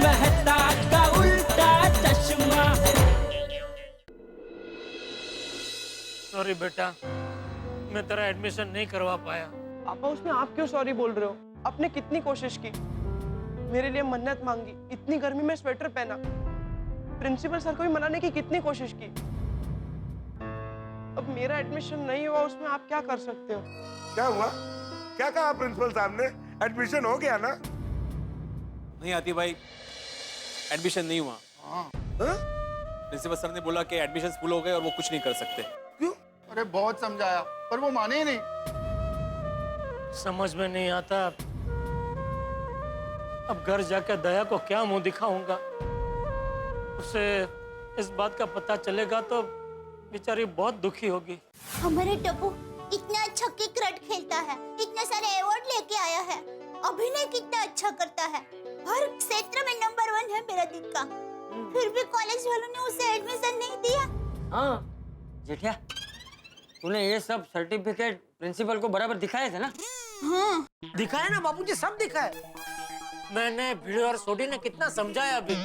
मेहता का उल्टा चश्मा। सॉरी बेटा, मैं तेरा एडमिशन नहीं करवा पाया। पापा उसमें आप क्यों सॉरी बोल रहे हो? आपने कितनी कोशिश की, मेरे लिए मन्नत मांगी, इतनी गर्मी में स्वेटर पहना, प्रिंसिपल सर को भी मनाने की कितनी कोशिश की। अब मेरा एडमिशन नहीं हुआ, उसमें आप क्या कर सकते हो? क्या हुआ? क्या कहा प्रिंसिपल साहब ने? एडमिशन हो गया ना? नहीं आती भाई, एडमिशन नहीं हुआ। हाँ? प्रिंसिपल सर ने बोला कि एडमिशन फुल हो गए और वो कुछ नहीं कर सकते। क्यों? अरे बहुत समझाया पर वो माने ही नहीं। समझ में नहीं आता। अब घर जाकर दया को क्या मुंह दिखाऊंगा? उसे इस बात का पता चलेगा तो बेचारी बहुत दुखी होगी। हमारे टप्पू इतना अच्छा क्रिकेट खेलता है, इतने सारे अवार्ड लेके आया है, अभिनय कितना अच्छा करता है, हर क्षेत्र में नंबर 1 है मेरा दिन का। फिर भी कॉलेज वालों ने उसे एडमिशन नहीं दिया। हाँ जेठिया, तूने ये सब सर्टिफिकेट प्रिंसिपल को बराबर दिखाए थे ना? हाँ दिखाया ना बाबूजी, सब दिखाया। मैंने भिड़े और सोडी ने कितना समझाया अभी,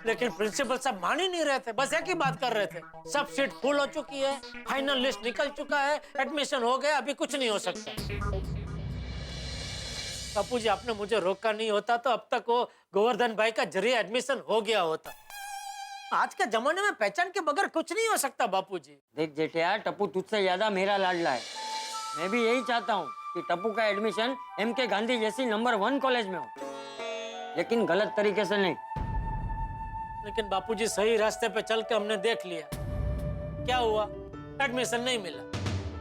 लेकिन प्रिंसिपल साहब मान ही नहीं रहे थे, बस एक ही बात कर रहे थे, सब सीट फुल हो चुकी है, फाइनल लिस्ट निकल चुका है, एडमिशन हो गया, अभी कुछ नहीं हो सकता। बापूजी आपने मुझे रोका नहीं होता तो अब तक वो गोवर्धन भाई का जरिए एडमिशन हो गया होता। आज के जमाने में पहचान के बगैर कुछ नहीं हो सकता बापूजी। देख जेठिया, टप्पू तुझसे ज्यादा मेरा लाडला है। मैं भी यही चाहता हूँ कि टप्पू का एडमिशन MK गांधी जैसी नंबर 1 कॉलेज में हो, लेकिन गलत तरीके से नहीं। लेकिन बापूजी सही रास्ते पे चल के हमने देख लिया, क्या हुआ? एडमिशन नहीं मिला।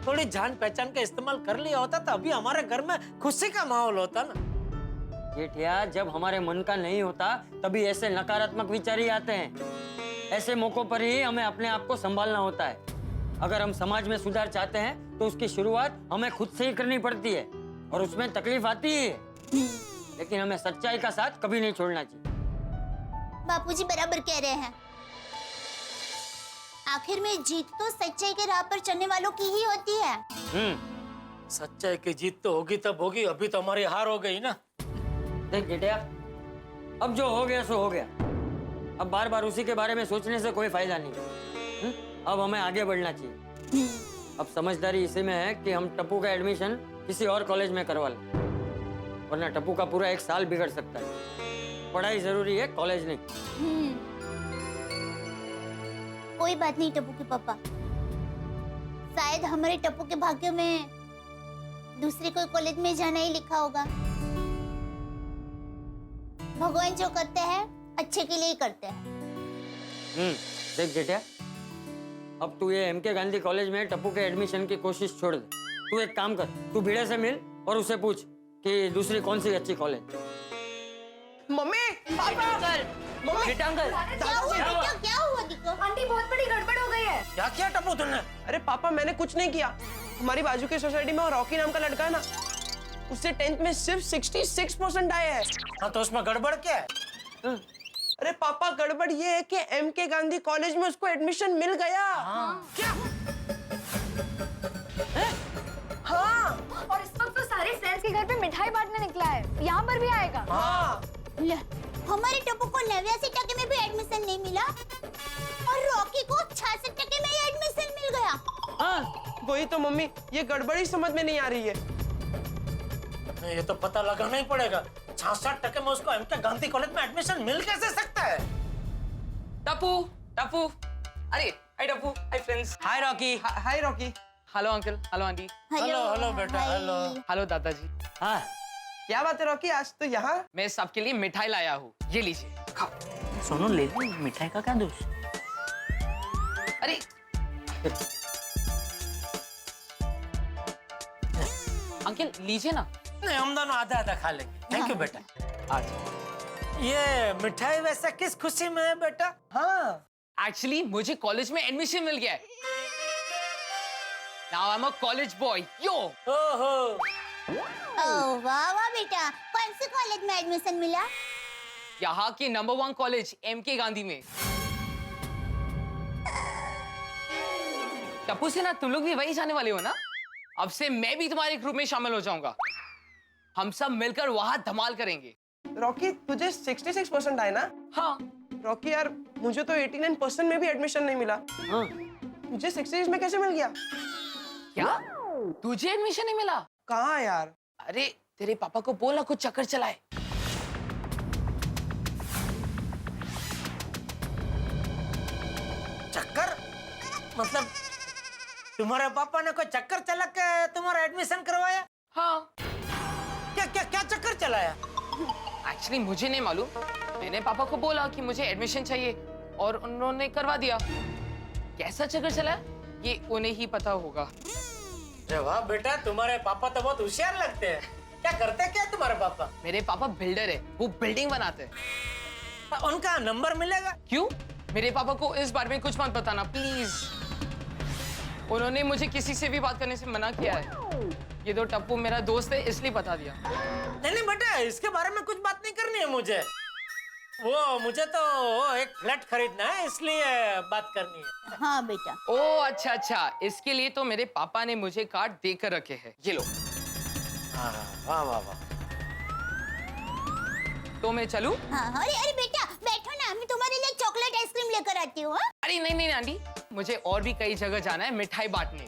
थोड़ी जान पहचान का इस्तेमाल कर लिया होता तो अभी हमारे घर में खुशी का माहौल होता ना। जेठिया, जब हमारे मन का नहीं होता तभी ऐसे नकारात्मक विचार ही आते हैं। ऐसे मौकों पर ही हमें अपने आप को संभालना होता है। अगर हम समाज में सुधार चाहते हैं तो उसकी शुरुआत हमें खुद से ही करनी पड़ती है, और उसमें तकलीफ आती ही है, लेकिन हमें सच्चाई का साथ कभी नहीं छोड़ना चाहिए। बापूजी बराबर कह रहे हैं। आखिर में जीत तो सच्चाई के राह पर चलने वालों की ही होती है। सच्चाई की जीत तो होगी तब होगी, अभी तो हमारी हार हो गई ना। देख जेठिया, अब जो हो गया सो हो गया। अब बार बार उसी के बारे में सोचने से कोई फायदा नहीं। अब हमें आगे बढ़ना चाहिए। अब समझदारी इसी में है कि हम टप्पू का एडमिशन किसी और कॉलेज में करवा लें, वरना टप्पू का पूरा 1 साल बिगड़ सकता है। पढ़ाई जरूरी है, कॉलेज नहीं। कोई बात नहीं टप्पू के पापा, शायद हमारे टप्पू के भाग्य में दूसरे कोई कॉलेज में जाना ही लिखा होगा। भगवान जो करते हैं अच्छे के लिए ही करते हैं। देख जेठिया, अब तू ये MK गांधी कॉलेज में टप्पू के एडमिशन की कोशिश छोड़ दे। तू एक काम कर, तू भिड़े से मिल और उसे पूछ कि दूसरी कौन सी अच्छी कॉलेज। मम्मी, पापा, मम्मी, क्या हुआ बेटा, क्या हुआ दिक्कत? आंटी बहुत बड़ी गड़बड़ हो गई है। क्या किया टप्पू तुमने? अरे पापा मैंने कुछ नहीं किया। हमारी बाजू की सोसाइटी में रॉकी नाम का लड़का है ना, उससे 10th में सिर्फ 66% आए हैं। हाँ तो उसमें गड़बड़ क्या है? अरे पापा गड़बड़ ये है कि MK गांधी कॉलेज में उसको एडमिशन मिल गया। क्या? हाँ। और इस वक्त तो सारे फ्रेंड्स के घर पे मिठाई बांटने निकला है, यहाँ पर भी आएगा। हाँ। ले, हमारे टप्पू को 89% में भी एडमिशन नहीं मिला और रॉकी को 66% में ही एडमिशन मिल गया। हाँ, वही तो मम्मी, ये गड़बड़ ही समझ में नहीं आ रही है। ये तो पता लगाना ही पड़ेगा, 66% में उसको MK गांधी कॉलेज में एडमिशन मिल कैसे सकता है? टप्पू, टप्पू, अरे hi Tappu, hi friends, hi Rocky. Hi Rocky. Hello uncle, hello aunty, hello बेटा, हाय। हेलो। हेलो दादाजी। हाँ, क्या बात है रॉकी, आज तो यहाँ? मैं सबके लिए मिठाई लाया हूँ, ये लीजिए खाओ। सोनू ले ली, मिठाई का क्या दोष? अरे अंकल लीजिए ना। नहीं, हम दोनों आधा आधा खा लेंगे। थैंक यू बेटा। आज ये मिठाई वैसे किस खुशी में है बेटा? हाँ। एक्चुअली मुझे कॉलेज में एडमिशन मिल गया है। Now I'm a college boy, yo। ओहो, ओह वाह वाह बेटा, कौन से कॉलेज में एडमिशन मिला? यहाँ के नंबर 1 कॉलेज MK गांधी में। टप्पू से ना तुम लोग भी वही जाने वाले हो ना? अब से मैं भी तुम्हारे ग्रुप में शामिल हो जाऊंगा। हम सब मिलकर वहां धमाल करेंगे। रॉकी तुझे 66% आए ना? हाँ रॉकी यार मुझे तो 89% में भी एडमिशन नहीं मिला। हाँ मुझे 66 में कैसे मिल गया? क्या तुझे एडमिशन नहीं मिला? कहाँ यार? अरे तेरे पापा को बोला कुछ चक्कर चलाए। चक्कर मतलब तुम्हारे पापा ने कोई चक्कर चला के तुम्हारा एडमिशन करवाया? हाँ क्या क्या क्या चक्कर चलाया? एक्चुअली मुझे नहीं मालूम, मैंने पापा को बोला कि मुझे एडमिशन चाहिए और उन्होंने करवा दिया। कैसा चक्कर चला ये उन्हें ही पता होगा। अरे वाह बेटा, तुम्हारे पापा तो बहुत होशियार लगते हैं। क्या करते क्या तुम्हारे पापा? मेरे पापा बिल्डर है, वो बिल्डिंग बनाते हैं। उनका नंबर मिलेगा? क्यों? मेरे पापा को इस बारे में कुछ मत बताना प्लीज। उन्होंने मुझे किसी से भी बात करने से मना किया है। ये तो टप्पू मेरा दोस्त है इसलिए बता दिया। नहीं नहीं बेटा, इसके बारे में कुछ बात नहीं करनी है मुझे। मुझे तो एक फ्लैट खरीदना है इसलिए बात करनी है। हाँ बेटा। ओ अच्छा अच्छा, इसके लिए तो मेरे पापा ने मुझे कार्ड देकर रखे हैं। ये लो। वाह वाह वाह। तो मैं चलूं? हाँ अरे अरे बेटा बैठो ना, मैं तुम्हारे लिए चॉकलेट आइसक्रीम लेकर आती हूँ। अरे नहीं नहीं आंटी, मुझे और भी कई जगह जाना है मिठाई बांटने।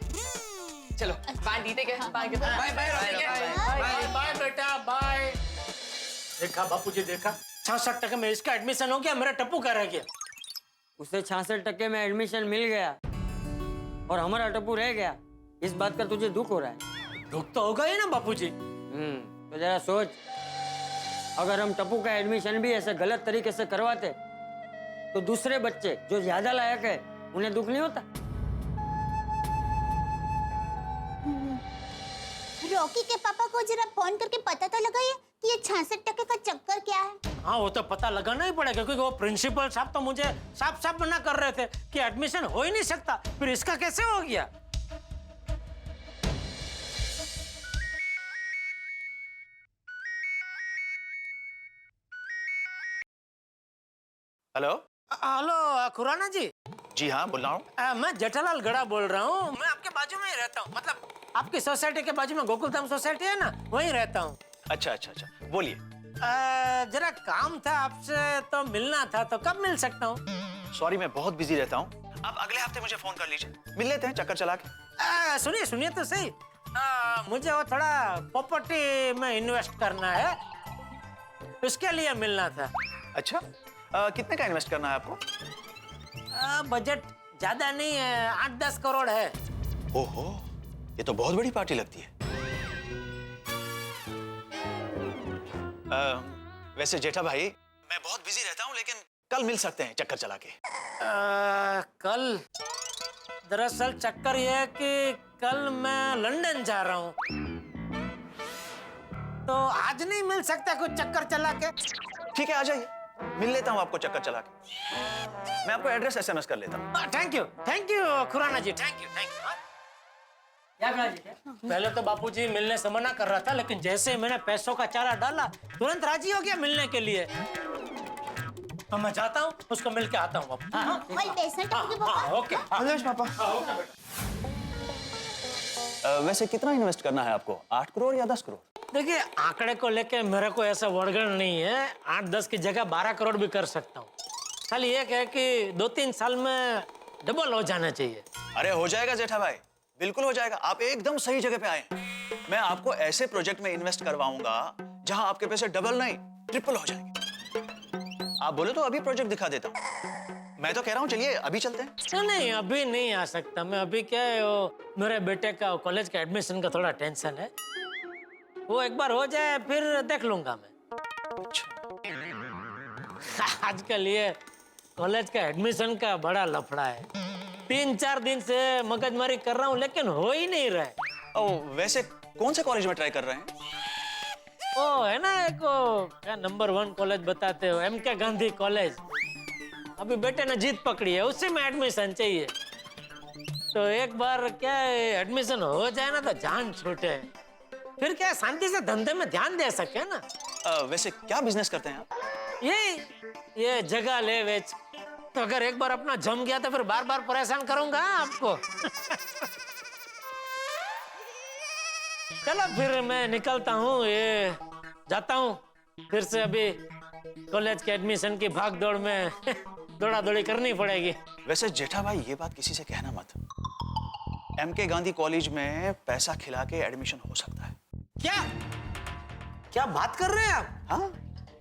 चलो बाय दीदी के। बाय बाय बाय बाय बेटा बाय। देखा बापूजी, देखा 66% में इसका एडमिशन हो गया, मेरा टप्पू का रह गया। उसे 66% में एडमिशन मिल गया और हमारा टप्पू रह गया। इस बात का तुझे दुख हो रहा है? दुख तो होगा ही ना बापूजी। तो जरा सोच, अगर हम टप्पू का एडमिशन भी ऐसे गलत तरीके से करवाते तो दूसरे बच्चे जो ज्यादा लायक है उन्हें दुख नहीं होता? रॉकी के पापा को जरा फोन करके पता तो लगाइए कि ये 66% का चक्कर क्या है। हाँ वो तो पता लगाना ही पड़ेगा, क्योंकि वो प्रिंसिपल साहब तो मुझे साफ साफ मना कर रहे थे कि एडमिशन हो ही नहीं सकता। फिर इसका कैसे हो गया? हेलो। हेलो खुराना जी। जी हाँ, बोल रहा हूँ। मैं जेठालाल गड़ा बोल रहा हूँ। मैं आपके बाजू में ही रहता हूँ, मतलब आपकी सोसाइटी के बाजू में गोकुलधाम सोसाइटी है ना, वहीं रहता हूँ। अच्छा अच्छा अच्छा, बोलिए। जरा काम था आपसे, तो मिलना था, तो कब मिल सकता हूँ? सॉरी, मैं बहुत बिजी रहता हूँ। आप अगले हफ्ते मुझे फोन कर लीजिए, मिल लेते हैं चक्कर चला के। सुनिए सुनिए तो सही। मुझे वो थोड़ा प्रॉपर्टी में इन्वेस्ट करना है, उसके लिए मिलना था। अच्छा, कितने का इन्वेस्ट करना है आपको? बजट ज्यादा नहीं है, 8-10 करोड़ है। ओहो, ये तो बहुत बड़ी पार्टी लगती है। वैसे जेठा भाई, मैं बहुत बिजी रहता हूँ, लेकिन कल मिल सकते हैं चक्कर चला के। कल? दरअसल चक्कर ये है कि कल मैं लंदन जा रहा हूँ, तो आज नहीं मिल सकता कुछ चक्कर चला के? ठीक है, आ जाइए, मिल लेता हूँ आपको चक्कर चला के। मैं आपको एड्रेस SMS कर लेता हूँ। Thank you Khurana ji, thank you. पहले तो बापूजी मिलने से मना कर रहा था, लेकिन जैसे ही मैंने पैसों का चारा डाला तुरंत राजी हो गया मिलने के लिए। तो मैं जाता हूँ, उसको मिल के आता हूँ। ओके पापा। वैसे कितना इन्वेस्ट करना है आपको, 8 करोड़ या 10 करोड़? देखिए, आंकड़े को लेके मेरे को ऐसा वर्गण नहीं है। 8-10 की जगह 12 करोड़ भी कर सकता हूँ। खाली एक है कि 2-3 साल में डबल हो जाना चाहिए। अरे हो जाएगा जेठा भाई, बिल्कुल हो जाएगा। आप एकदम सही जगह पे आए हैं। मैं आपको ऐसे प्रोजेक्ट में इन्वेस्ट करवाऊंगा जहां आपके पैसे डबल नहीं ट्रिपल हो जाएंगे। आप बोले तो अभी प्रोजेक्ट दिखा देता हूँ। मैं तो कह रहा हूँ चलिए अभी चलते हैं। नहीं, अभी नहीं आ सकता मैं। अभी क्या है, वो मेरे बेटे का कॉलेज का एडमिशन का थोड़ा टेंशन है। वो एक बार हो जाए फिर देख लूंगा मैं। आजकल ये कॉलेज का एडमिशन का बड़ा लफड़ा है। 3-4 दिन से मगजमारी कर रहा हूँ, लेकिन हो ही नहीं रहा है। वैसे कौन से कॉलेज में ट्राई कर रहे हैं? ओ है ना एक क्या नंबर 1 कॉलेज बताते हो, MK गांधी कॉलेज। अभी बेटे ने जीत पकड़ी है, उससे में एडमिशन चाहिए। तो एक बार क्या एडमिशन हो जाए ना तो जान छूटे, फिर क्या शांति से धंधे में ध्यान दे सके ना। वैसे क्या बिजनेस करते हैं आप? ये जगह ले बेच। तो अगर एक बार अपना जम गया तो फिर बार बार परेशान करूंगा आपको। चलो फिर मैं निकलता हूँ, ये जाता हूँ, फिर से अभी कॉलेज के एडमिशन की भाग दौड़ में दौड़ा दौड़ी करनी पड़ेगी। वैसे जेठा भाई ये बात किसी से कहना मत। एमके गांधी कॉलेज में पैसा खिला के एडमिशन हो सकता है। क्या क्या बात कर रहे हैं आप? हाँ,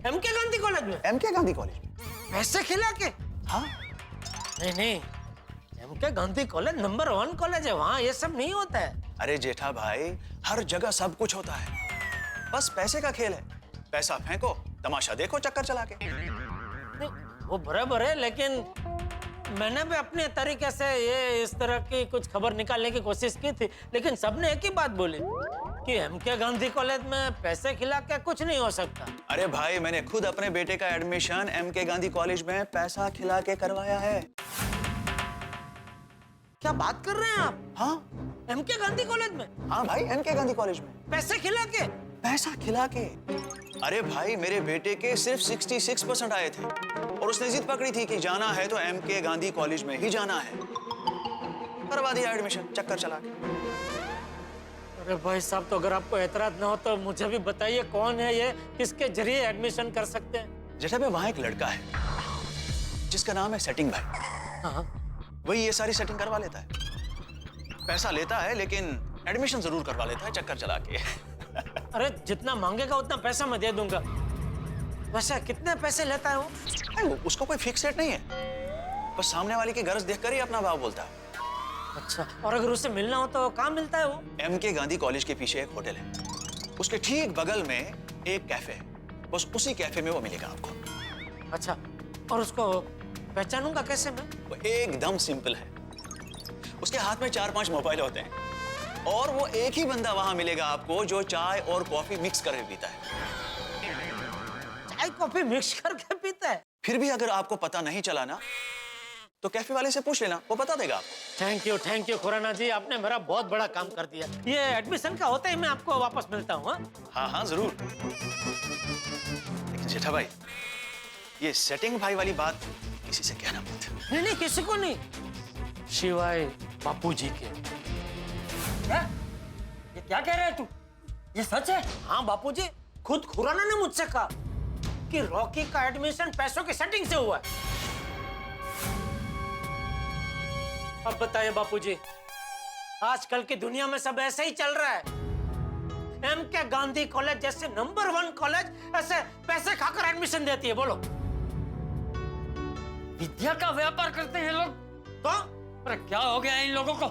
एमके गांधी कॉलेज में एमके गांधी कॉलेज में। पैसे खिला के? हाँ, नहीं, MK Gandhi college number 1 college है, वहाँ ये सब नहीं होता है। अरे जेठा भाई, हर जगह सब कुछ होता है, बस पैसे का खेल है। पैसा फेंको, तमाशा देखो, चक्कर चला के। नहीं, वो बराबर है, लेकिन मैंने भी अपने तरीके से ये इस तरह की कुछ खबर निकालने की कोशिश की थी, लेकिन सबने एक ही बात बोली कि एमके गांधी कॉलेज में पैसे खिला के कुछ नहीं हो सकता। अरे भाई, मैंने खुद अपने बेटे का एडमिशन एमके गांधी कॉलेज में पैसा खिला के करवाया है। क्या बात कर रहे हैं आप? हाँ, एमके गांधी कॉलेज में? हाँ भाई, एमके गांधी कॉलेज में पैसे खिला के? पैसा खिला के। अरे भाई, मेरे बेटे के सिर्फ 66% आए थे और उसने जिद पकड़ी थी कि जाना है तो एमके गांधी कॉलेज में ही जाना है। करवा दिया एडमिशन, चक्कर चला के। अरे भाई साहब, तो अगर आपको एतराज ना हो तो मुझे भी बताइए, कौन है ये, किसके जरिए एडमिशन कर सकते हैं? जेठा भाई, वहां एक लड़का है जिसका नाम है सेटिंग भाई। हाँ, वही ये सारी सेटिंग करवा लेता है। पैसा लेता है लेकिन एडमिशन जरूर करवा लेता है, चक्कर चला के। अरे जितना मांगेगा उतना पैसा मैं दे दूंगा। वैसे कितने पैसे लेता है वो? अरे उसको कोई फिक्स रेट नहीं है, बस सामने वाले की गरज देखकर ही अपना भाव बोलता है। अच्छा, और अगर उससे मिलना हो तो कहाँ मिलता है वो? एमके गांधी कॉलेज के पीछे एक होटल है, उसके ठीक बगल में एक कैफे है, बस उसी कैफे में वो मिलेगा आपको। अच्छा, और उसको पहचानूंगा कैसे मैं? वो एकदम सिंपल है, उसके हाथ में 4-5 मोबाइल होते हैं और वो एक ही बंदा वहां मिलेगा आपको जो चाय और कॉफी मिक्स करके पीता है। चाय कॉफी मिक्स करके पीता है? फिर भी अगर आपको पता नहीं चला ना तो कैफे वाले से पूछ लेना, वो बता देगा आपको। थैंक यू खुराना जी, आपने मेरा बहुत बड़ा काम कर दिया। ये एडमिशन का होता ही मैं आपको वापस मिलता हूँ। हाँ हाँ जरूर। लेकिन जेठा भाई, ये सेटिंग भाई वाली बात किसी से कहना मत। नहीं, किसी को नहीं, शिवाय बापूजी के। क्या? ये क्या कह रहा है तू? ये सच है? हाँ बापूजी, खुद खुराना ने मुझसे कहा कि रॉकी का एडमिशन पैसों की सेटिंग से हुआ है। अब बताइए बापूजी, आजकल की दुनिया में सब ऐसे ही चल रहा है? एमके गांधी कॉलेज जैसे नंबर 1 कॉलेज ऐसे पैसे खाकर एडमिशन देती है? बोलो। विद्या का व्यापार करते हैं लोग तो? अरे क्या हो गया इन लोगों को?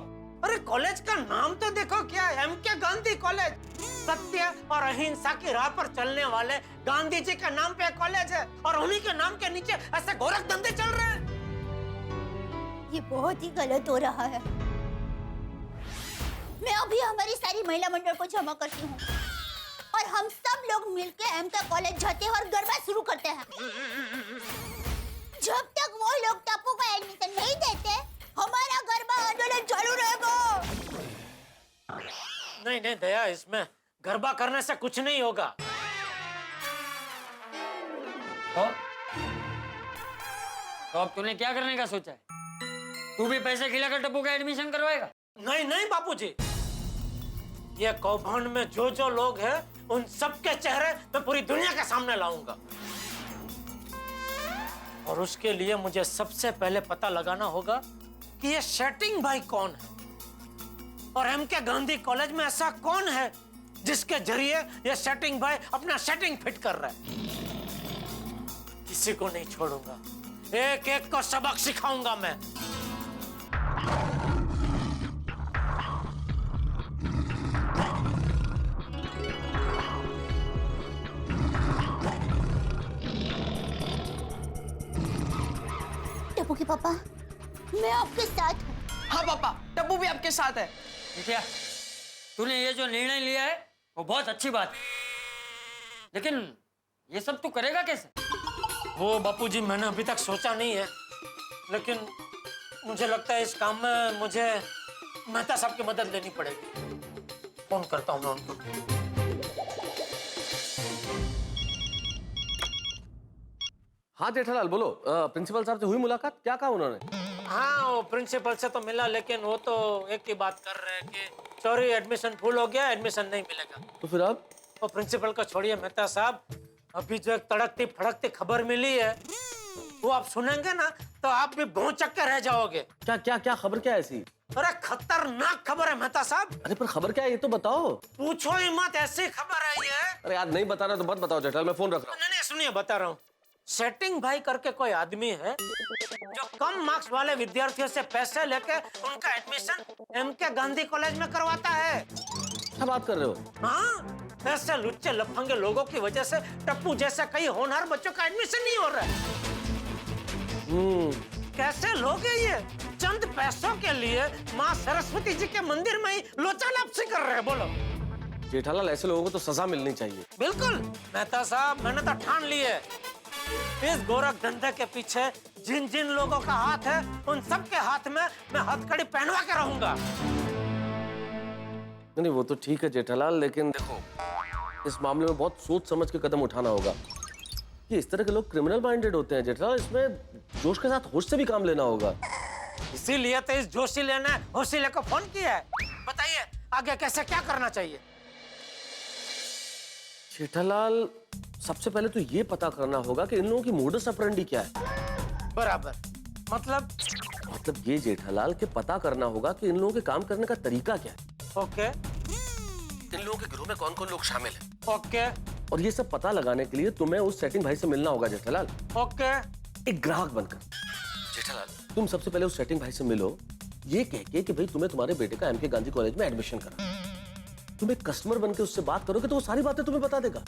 अरे कॉलेज का नाम तो देखो, क्या है? MK Gandhi college. सत्य और अहिंसा की राह पर चलने वाले गांधी जी के नाम पे कॉलेज है, और उन्हीं के नाम के नीचे ऐसे गोरख धंधे चल रहे हैं। ये बहुत ही गलत हो रहा है। मैं अभी हमारी सारी महिला मंडल को जमा करती हूँ और हम सब लोग मिलकर एमके कॉलेज जाते हैं और गरबा शुरू करते हैं। जब तक वो लोग टप्पू को एडमिशन नहीं देते, हमारा गरबा आंदोलन चालू रहेगा। नहीं दया, इसमें गरबा करने से कुछ नहीं होगा। तो अब तूने क्या करने का सोचा है? तू भी पैसे खिलाकर टप्पू का एडमिशन करवाएगा? नहीं बापूजी, ये कौभांड में जो लोग हैं उन सबके चेहरे मैं पूरी दुनिया के सामने लाऊंगा, और उसके लिए मुझे सबसे पहले पता लगाना होगा कि ये सेटिंग भाई कौन है, और एमके गांधी कॉलेज में ऐसा कौन है जिसके जरिए ये सेटिंग भाई अपना सेटिंग फिट कर रहा है। किसी को नहीं छोड़ूंगा, एक एक को सबक सिखाऊंगा मैं। टप्पू के पापा, मैं आपके साथ हूँ। हाँ पापा, टप्पू भी आपके साथ है। क्या तूने ये जो निर्णय लिया है वो बहुत अच्छी बात है, लेकिन ये सब तू करेगा कैसे? वो बापूजी मैंने अभी तक सोचा नहीं है, लेकिन मुझे लगता है इस काम में मुझे मेहता साहब की मदद लेनी पड़ेगी। फोन करता हूँ मैं उनको। हाँ जेठालाल बोलो, प्रिंसिपल साहब से हुई मुलाकात? क्या कहा उन्होंने? हाँ, वो प्रिंसिपल से तो मिला, लेकिन वो तो एक ही बात कर रहे हैं कि सॉरी एडमिशन फुल हो गया, एडमिशन नहीं मिलेगा। तो फिर अब? वो प्रिंसिपल को छोड़िए मेहता साहब, अभी जो एक तड़कती फड़कती खबर मिली है वो आप सुनेंगे ना तो आप भी भौचक के रह जाओगे। क्या क्या क्या खबर क्या है ऐसी? अरे खतरनाक खबर है मेहता साहब। अरे पर खबर क्या है ये तो बताओ। पूछो ही मत, ऐसी खबर है ये। अरे यार नहीं बता रहा तो मत बताओ जेठालाल, मैं फोन रख रहा हूँ। नहीं सुनिए बता रहा हूँ। सेटिंग भाई करके कोई आदमी है जो कम मार्क्स वाले विद्यार्थियों से पैसे लेके उनका एडमिशन एमके गांधी कॉलेज में करवाता है। क्या बात कर रहे हो? हाँ, ऐसे लुच्चे लफंगे लोगों की वजह से टप्पू जैसे कई होनहार बच्चों का एडमिशन नहीं हो रहा है। कैसे लोग हैं ये? चंद पैसों के लिए माँ सरस्वती जी के मंदिर में ही लोचा लापसी कर रहे हैं। बोलो जेठालाल, ऐसे लोगों को तो सजा मिलनी चाहिए। बिल्कुल मेहता साहब, मैंने तो ठान ली है इस गोरख धंधे के पीछे जिन जिन लोगों का हाथ है उन सब के हाथ में मैं हथकड़ी पहनवा के रहूंगा। नहीं वो तो ठीक है जेठालाल, लेकिन देखो इस मामले में बहुत सोच समझ के कदम उठाना होगा। कि इस तरह के लोग क्रिमिनल माइंडेड होते हैं जेठालाल, इसमें जोश के साथ होश से भी काम लेना होगा। इसीलिए तो इस जोशीले ने होशीले को फोन किया है। बताइए आगे कैसे क्या करना चाहिए? जेठालाल, सबसे पहले तो ये पता करना होगा कि इन लोगों की मोडस ऑपरेंडी क्या है। बराबर, मतलब ये जेठालाल के पता करना होगा कि इन लोगों के काम करने का तरीका क्या है। ओके। इन लोगों के ग्रुप में कौन कौन लोग शामिल हैं। ओके। और ये सब पता लगाने के लिए तुम्हें उस सेटिंग भाई से मिलना होगा जेठालाल। ओके। एक ग्राहक बनकर। जेठालाल, तुम सबसे पहले उस सेटिंग भाई से मिलो, ये कह के कि भाई तुम्हें तुम्हारे बेटे का एमके गांधी कॉलेज में एडमिशन करना। तुम एक कस्टमर बनकर उससे बात करोगे तो वो सारी बातें तुम्हें बता देगा।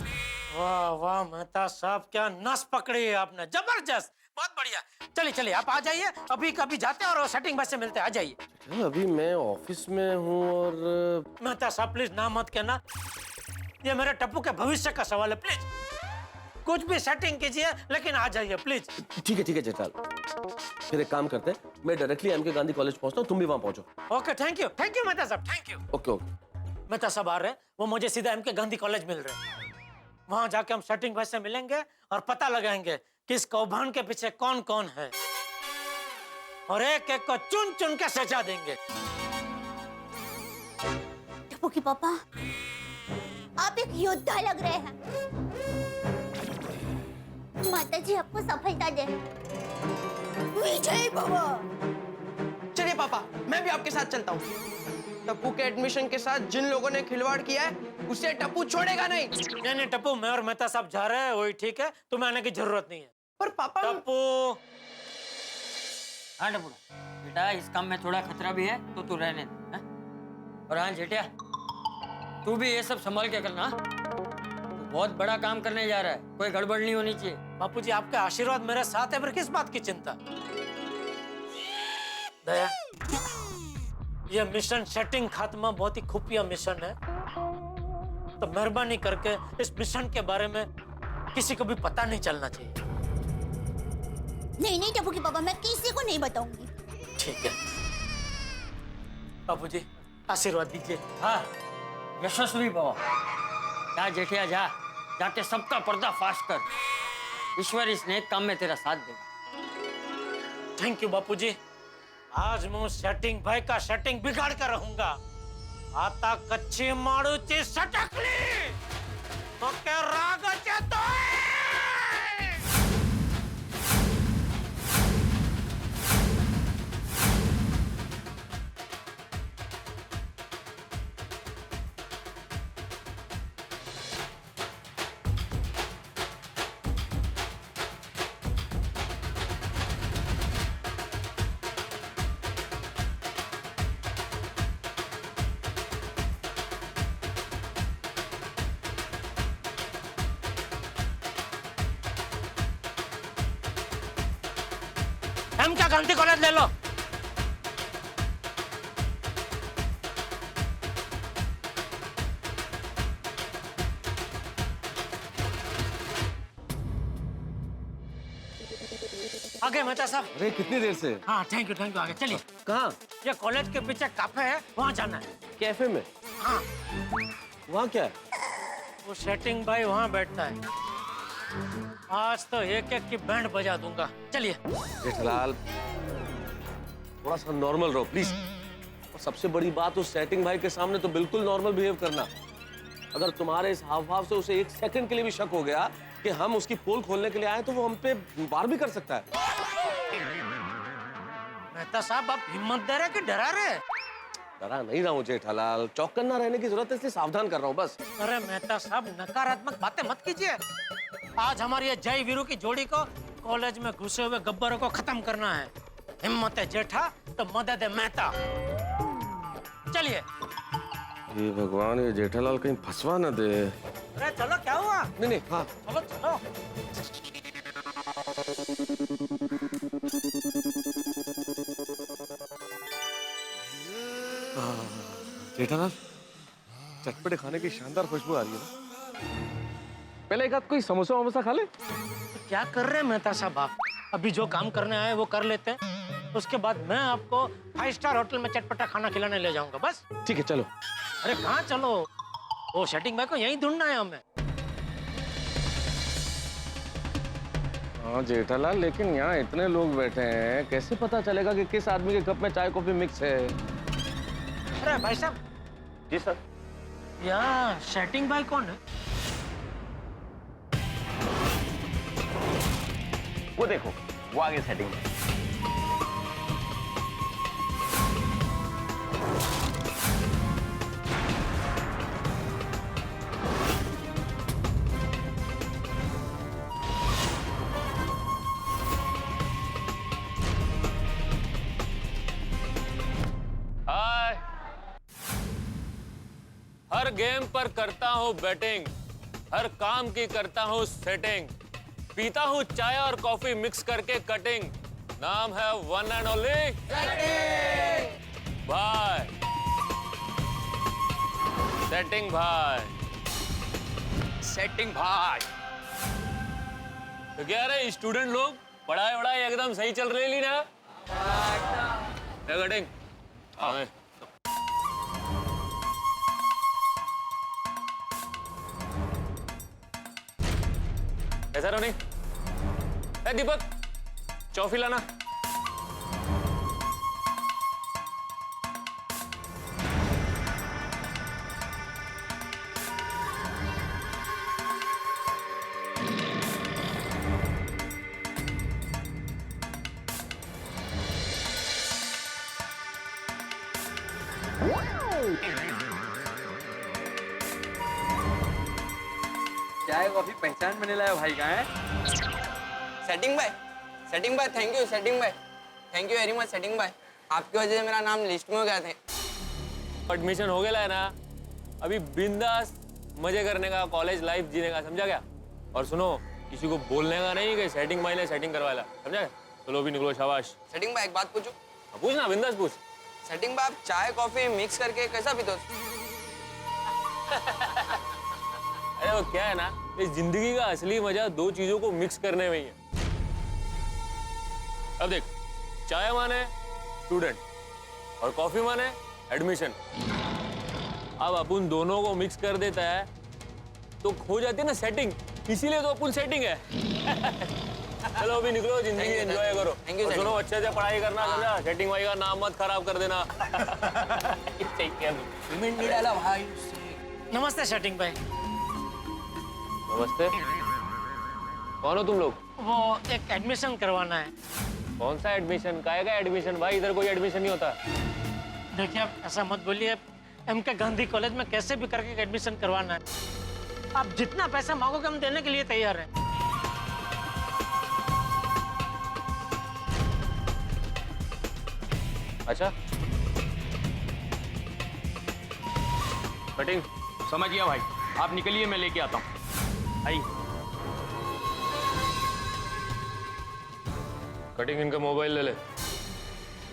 वाह वाह मेहता साहब, क्या नस पकड़ी है आपने, जबरदस्त, बहुत बढ़िया। चलिए चलिए आप आ जाइए, अभी कभी जाते हैं और सेटिंग भाई से मिलते हैं। आ जाइए। अभी मैं ऑफिस में हूँ और मेहता साहब प्लीज ना मत कहना, ये मेरे टप्पू के भविष्य का सवाल है। प्लीज कुछ भी सेटिंग कीजिए लेकिन आ जाइए प्लीज। ठीक है जेठालाल, फिर एक काम करते हैं, मैं डायरेक्टली एमके गांधी कॉलेज पहुंचता हूँ, तुम भी वहां पहुंचो। ओके, थैंक यू मेहता साहब, थैंक यू। ओके। मेहता साहब आ रहे हैं, वो मुझे सीधा एमके गांधी कॉलेज मिल रहे हैं। वहां जाके हम सेटिंग भाई से मिलेंगे और पता लगाएंगे कि इस कौभांड के पीछे कौन कौन है और एक एक को चुन चुन के सजा देंगे। टप्पू के पापा, आप एक योद्धा लग रहे हैं। माता जी आपको सफलता दे। विजय बाबा। चलिए पापा, मैं भी आपके साथ चलता हूँ। टप्पू के एडमिशन के साथ जिन लोगों ने खिलवाड़ किया है उसे टप्पू छोड़ेगा नहीं। नहीं टप्पू, मैं और मेहता साहब जा रहे हैं, वही ठीक है, तुम्हें आने की जरूरत नहीं है। पर पापा टप्पू। हाँ टप्पू बेटा, इस काम में थोड़ा खतरा भी है तो तू रहने दे। और हाँ जेठिया, तू भी ये सब संभाल के करना। तू बहुत बड़ा काम करने जा रहा है, कोई गड़बड़ नहीं होनी चाहिए। बापूजी आपके आशीर्वाद मेरे साथ है, फिर किस बात की चिंता। दया, ये मिशन सेटिंग खात्मा बहुत ही खुफिया मिशन है, तो मेहरबानी करके इस मिशन के बारे में किसी को भी पता नहीं चलना चाहिए। नहीं टप्पू के पापा, मैं किसी को नहीं बताऊंगी। ठीक है बापूजी, आशीर्वाद दीजिए। हाँ यशस्वी भव। जा जेठिया जा, जाके सबका पर्दाफाश कर। ईश्वर इस नेक काम में तेरा साथ देगा। थैंक यू बापूजी। आज मैं सेटिंग भाई का सेटिंग बिगाड़ कर रहूंगा। आता कच्ची माड़ूची सटकली तो के राग चेतोय। एमके गांधी कॉलेज ले लो। आगे मेहता साहब। अरे कितनी देर से? हाँ थैंक यू आगे चलिए। कहाँ? ये कॉलेज के पीछे काफे है, वहाँ जाना है। कैफे में? हाँ। वहाँ क्या है? वो सेटिंग भाई वहाँ बैठता है। आज तो एक एक की बैंड बजा दूंगा। चलिए। जेठालाल, थोड़ा सा नॉर्मल रहो प्लीज। और सबसे बड़ी बात, उस सेटिंग भाई के सामने तो बिल्कुल नॉर्मल बिहेव करना। अगर तुम्हारे इस हाव भाव से उसे एक सेकंड के लिए भी शक हो गया कि हम उसकी पोल खोलने के लिए आए तो वो हम पे वार भी कर सकता है। मेहता साहब आप हिम्मत दे रहे कि डरा रहे? डरा नहीं रहा हूँ जेठालाल, चौकन्ना रहने की जरूरत है इसलिए सावधान कर रहा हूँ बस। अरे मेहता साहब नकारात्मक बातें मत कीजिए। आज हमारी ये जय वीरू की जोड़ी को कॉलेज में घुसे हुए गब्बरों को खत्म करना है। हिम्मत है जेठा तो मदद है मेहता। चलिए। ये भगवान, ये जेठालाल कहीं फंसवा न दे। अरे चलो, क्या हुआ? नहीं हाँ चलो चलो। जेठालाल, चटपटे खाने की शानदार खुशबू आ रही है ना। पहले एक आध कोई समोसा वमोसा खा ले। क्या कर रहे हैं मेहता साहब आप? अभी जो काम करने आए वो कर लेते हैं, उसके बाद मैं आपको 5 स्टार होटल में चटपटा खाना खिलाने ले जाऊंगा बस। ठीक है चलो। अरे कहाँ चलो? वो सेटिंग भाई को यहीं ढूंढना है हमें। हाँ जेठालाल, लेकिन यहाँ इतने लोग बैठे हैं, कैसे पता चलेगा कि किस आदमी के कप में चाय कॉफी मिक्स है? अरे भाई साहब। जी सर। यहाँ सेटिंग भाई कौन है? वो देखो, वो आगे सेटिंग। हाय, हर गेम पर करता हूँ बैटिंग, हर काम की करता हूँ सेटिंग, पीता हूँ चाय और कॉफी मिक्स करके कटिंग, नाम है वन एंड ओनली भाई, सेटिंग भाई, सेटिंग भाई। तो क्या रहे स्टूडेंट लोग, पढ़ाई वढ़ाई एकदम सही चल रही ना? कटिंग हाँ। कैसा रोनी? दीपक, चौफी लाना। चाय कॉफी पहचान बने लाया भाई का है। सेटिंग भाई थैंक यू सेटिंग भाई, thank you very much setting भाई, आपकी वजह से मेरा नाम लिस्ट में हो गया था। एडमिशन हो गया है ना, अभी बिंदास मजे करने का, कॉलेज लाइफ जीने का, समझा क्या? और सुनो, किसी को बोलने का नहीं कि सेटिंग भाई ने सेटिंग करवाया, समझा क्या? चलो भी निकलो, शाबाश। सेटिंग भाई एक बात पूछूं? पूछ ना, बिंदास पूछ। सेटिंग भाई आप चाय कॉफी मिक्स करके कैसा पीते हो? अरे वो क्या है ना, इस जिंदगी का असली मजा दो चीजों को मिक्स करने में ही है। अब देख, चाय माने स्टूडेंट और कॉफी माने एडमिशन। अब अपन दोनों को मिक्स कर देता है तो हो जाती है ना सेटिंग, इसीलिए तो अपन सेटिंग है। चलो अभी निकलो, जिंदगी एंजॉय करो। और सुनो, अच्छे से पढ़ाई करना, समझा? सेटिंग भाई का नाम मत खराब कर देना। पेमेंट नहीं डाला भाई। नमस्ते सेटिंग भाई। नमस्ते, कौन हो तुम लोग? वो एक एडमिशन करवाना है। कौन सा एडमिशन? काहे का एडमिशन भाई? इधर कोई एडमिशन नहीं होता। देखिए आप ऐसा मत बोलिए, एमके गांधी कॉलेज में कैसे भी करके एडमिशन करवाना है। आप जितना पैसा मांगोगे हम देने के लिए तैयार हैं। अच्छा, कटिंग समझ गया भाई, आप निकलिए, मैं लेके आता हूँ। आई कटिंग, इनका मोबाइल ले ले।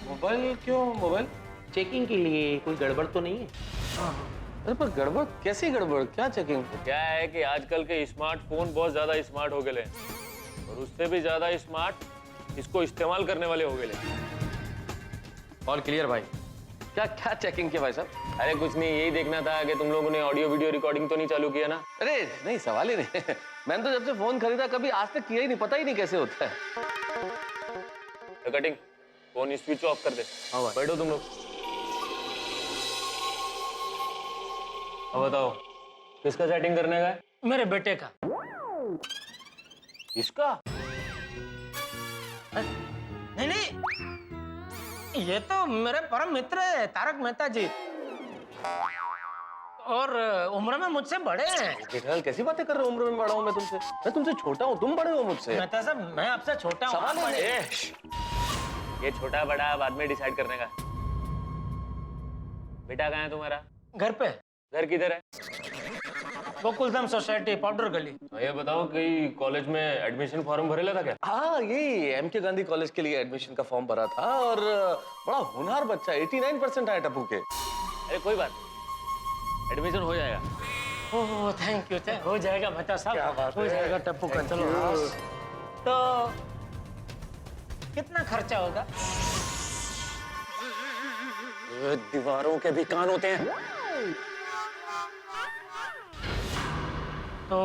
मोबाइल क्यों? मोबाइल चेकिंग के लिए, कोई गड़बड़ तो नहीं है? अरे पर गड़बड़ कैसी गड़बड़? क्या चेकिंग? क्या है कि आजकल के स्मार्टफोन बहुत ज्यादा स्मार्ट हो गए और उससे भी ज्यादा स्मार्ट इसको इस्तेमाल करने वाले हो गए। ऑल क्लियर भाई। क्या क्या चेकिंग किया भाई साहब? अरे कुछ नहीं, यही देखना था कि तुम लोगों ने ऑडियो वीडियो रिकॉर्डिंग तो नहीं चालू किया ना? अरे नहीं, सवाल ही नहीं। मैंने तो जब से फोन खरीदा कभी आज तक किया ही नहीं, पता ही नहीं कैसे होता है। तो कटिंग, फोन स्विच ऑफ कर दे। हाँ भाई। बैठो तुम लोग। अब बताओ, किसका सेटिंग करने का है? मेरे बेटे का। इसका? नहीं नहीं, ये तो मेरे परम मित्र है तारक मेहता जी, और उम्र में मुझसे बड़े हैं। जेठालाल कैसी बातें कर रहे हो? उम्र में बड़ा हूँ मैं तुमसे? मैं तुमसे छोटा हूँ, तुम बड़े हो मुझसे। मेहता साहब, मैं आपसे छोटा हूँ। सवाल है ये छोटा बड़ा बाद में डिसाइड करने का। बेटा कहाँ है तुम्हारा? घर पे। घर किधर है? गोकुलधाम सोसाइटी, पाउडर गली। ये बताओ कहीं कॉलेज में एडमिशन फॉर्म भरेला था क्या? हाँ, ये एमके गांधी कॉलेज के लिए एडमिशन का फॉर्म भरा था, और बड़ा होनहार बच्चा, 89% आया टप्पू के। अरे कोई बात नहीं, एडमिशन हो जाएगा। ओह थैंक यू, हो जाएगा मेहता क्या साहब, बात हो है। जाएगा टप्पू का। चलो तो कितना खर्चा होगा? दीवारों के भी कान होते हैं। तो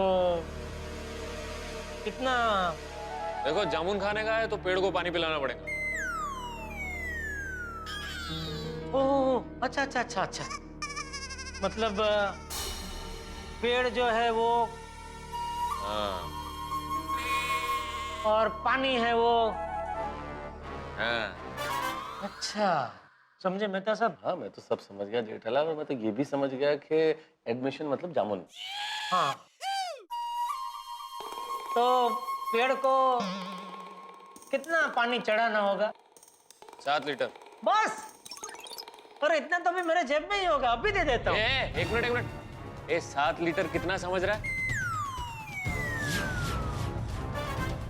कितना? देखो, जामुन खाने का है तो पेड़ को पानी पिलाना पड़ेगा। ओह अच्छा अच्छा अच्छा अच्छा, मतलब पेड़ जो है वो, हाँ और पानी है वो। हाँ। अच्छा समझे मेहता साहब? हाँ, मैं तो सब समझ गया जेठालाल, और मैं तो ये भी समझ गया कि एडमिशन मतलब जामुन। हाँ, तो पेड़ को कितना पानी चढ़ाना होगा? 7 लीटर। बस? और इतना तो भी मेरे जेब में ही होगा, अभी दे देता हूँ। एक मिनट। 7 लीटर कितना समझ रहा है?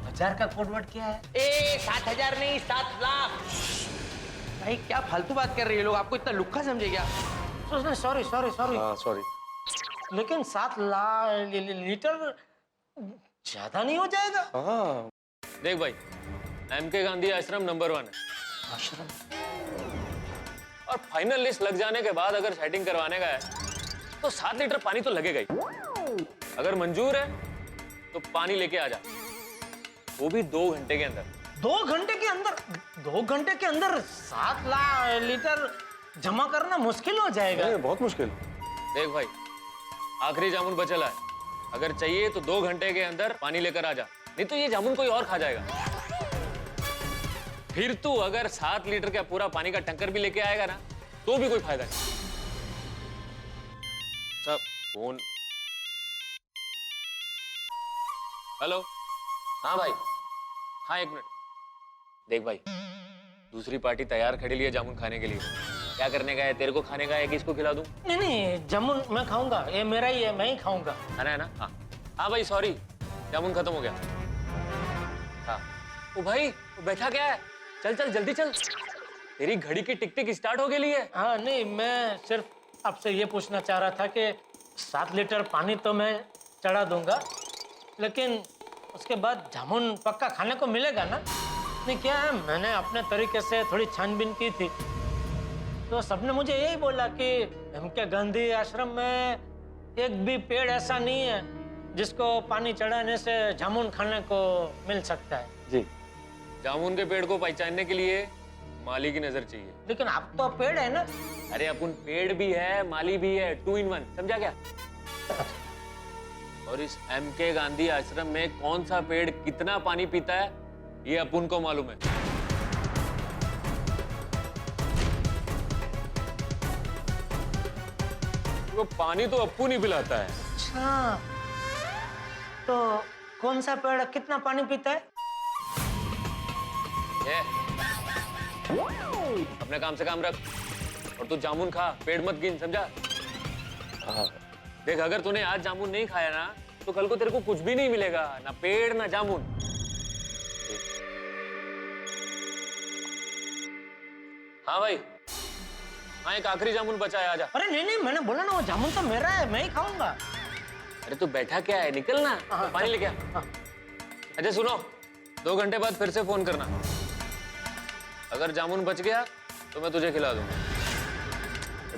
1000 का कोड वर्ड क्या है? 7,000 नहीं, 7 लाख। भाई क्या फालतू बात कर रही है लोग, आपको इतना लुक्खा समझे क्या? Sorry sorry sorry. हाँ सॉरी। लेकिन 7 लीटर ज्यादा नहीं हो जाएगा? हाँ देख भाई, एमके गांधी आश्रम नंबर 1 है। आश्रम? और फाइनल लिस्ट लग जाने के बाद अगर सेटिंग करवाने का है तो 7 लीटर पानी तो लगेगा ही। अगर मंजूर है तो पानी लेके आ जा, वो भी 2 घंटे के अंदर। 2 घंटे के अंदर? 2 घंटे के अंदर 7 लीटर जमा करना मुश्किल हो जाएगा। बहुत मुश्किल। देख भाई, आखिरी जामुन बचला है, अगर चाहिए तो 2 घंटे के अंदर पानी लेकर आ जा, नहीं तो ये जामुन कोई और खा जाएगा। फिर तू अगर 7 लीटर का पूरा पानी का टंकर भी लेके आएगा ना, तो भी कोई फायदा नहीं। सब फोन। हेलो। हाँ भाई, हाँ 1 मिनट। देख भाई, दूसरी पार्टी तैयार खड़ी है जामुन खाने के लिए। क्या करने का है? तेरे को खाने का है कि इसको खिला दूं? नहीं नहीं, जामुन मैं खाऊंगा, ये मेरा ही है, मैं ही खाऊंगा। है ना? हाँ हाँ भाई, सॉरी, जामुन खत्म हो गया। हाँ ओ भाई, वो बैठा क्या है? चल चल जल्दी चल, तेरी घड़ी की टिक टिक स्टार्ट हो गई है। हाँ नहीं, मैं सिर्फ आपसे ये पूछना चाह रहा था कि 7 लीटर पानी तो मैं चढ़ा दूंगा, लेकिन उसके बाद जामुन पक्का खाने को मिलेगा ना? नहीं, क्या है, मैंने अपने तरीके से थोड़ी छानबीन की थी, तो सबने मुझे यही बोला कि एमके गांधी आश्रम में एक भी पेड़ ऐसा नहीं है जिसको पानी चढ़ाने से जामुन खाने को मिल सकता है। जी। जामुन के पेड़ को पहचानने के लिए माली की नजर चाहिए। लेकिन आप तो पेड़ है ना? अरे अपन पेड़ भी है, माली भी है, 2 in 1, समझा क्या? और इस एमके गांधी आश्रम में कौन सा पेड़ कितना पानी पीता है ये अपन को मालूम है। वो पानी तो अप्पू नहीं पिलाता है। अच्छा, तो कौन सा पेड़ कितना पानी पीता है? ये अपने काम से काम रख, और तू जामुन खा, पेड़ मत गिन, समझा? देख, अगर तूने आज जामुन नहीं खाया ना, तो कल को तेरे को कुछ भी नहीं मिलेगा, ना पेड़ ना जामुन। हाँ भाई, हाँ एक आखिरी जामुन बचा है, आजा। अरे नहीं नहीं, मैंने बोला ना वो जामुन तो मेरा है, मैं ही खाऊंगा। अरे तू बैठा क्या है, निकल ना, पानी लेके आ। अच्छा सुनो, 2 घंटे बाद फिर से फोन करना, अगर जामुन बच गया तो मैं तुझे खिला दूंगा।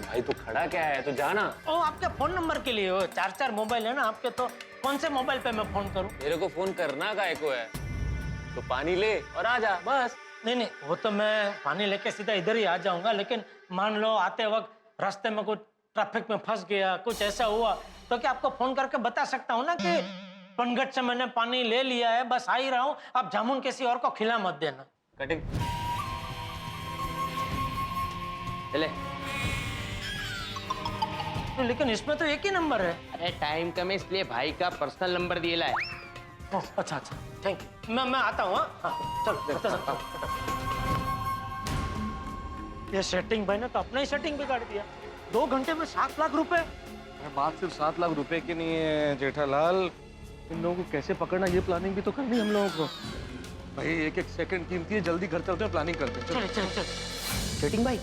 भाई तू खड़ा क्या है, तू जाना। ओ, आपके फोन नंबर के लिए, 4 मोबाइल है ना आपके, तो कौन से मोबाइल पे मैं फोन करूं? तेरे को फोन करना काहे को है, तो पानी ले और आ जा, बस। नहीं नहीं, वो तो मैं पानी लेके सीधा इधर ही आ जाऊंगा, लेकिन मान लो आते वक्त रास्ते में कुछ ट्रैफिक में फंस गया, कुछ ऐसा हुआ, तो क्या आपको फोन करके बता सकता हूँ ना कि पनघट से मैंने पानी ले लिया है, बस आ ही रहा हूँ। अब जामुन किसी और को खिला मत देना। कटिंग चले। तो लेकिन इसमें तो एक ही नंबर है। अरे टाइम कम है इसलिए भाई का पर्सनल नंबर दिया है। अच्छा अच्छा, थैंक यू। मैं आता हूँ। हाँ चलो देखते हैं। ये सेटिंग भाई ने तो अपना ही सेटिंग बिगाड़ दिया। 2 घंटे में 7 लाख रुपए। बात सिर्फ 7 लाख रुपए की नहीं है जेठालाल, इन लोगों को कैसे पकड़ना ये प्लानिंग भी तो करनी है हम लोगों को। भाई एक एक सेकंड कीमती है, जल्दी घर चलते हैं, प्लानिंग करते हैं। चल चल चल। सेटिंग भाई,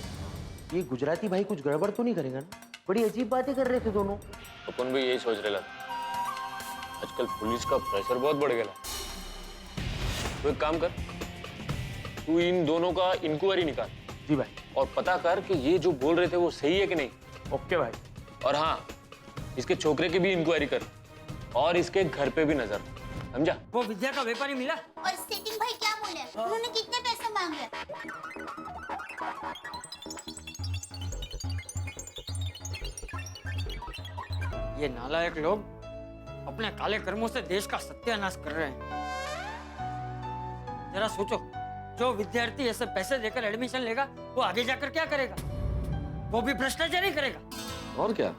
ये गुजराती भाई कुछ गड़बड़ तो नहीं करेगा ना? बड़ी अजीब बातें कर रहे थे दोनों। अपन भी यही सोच रहे थे। आजकल पुलिस का प्रेशर बहुत बढ़ गया। तो एक काम कर, तू इन दोनों का इंक्वायरी निकाल। जी भाई। और पता कर कि ये जो बोल रहे थे वो सही है कि नहीं। ओके भाई। और हाँ, इसके छोकरे की भी इंक्वायरी कर और इसके घर पे भी नजर, समझा? वो विद्या का व्यापारी मिला? और सेटिंग भाई क्या बोले? उन्होंने कितने पैसे मांगे? ये नालायक लोग अपने काले कर्मों से देश का सत्यानाश कर रहे हैं। जरा सोचो, जो विद्यार्थी ऐसे पैसे देकर एडमिशन लेगा वो आगे जाकर क्या करेगा? वो भी भ्रष्टाचार ही करेगा। और क्या?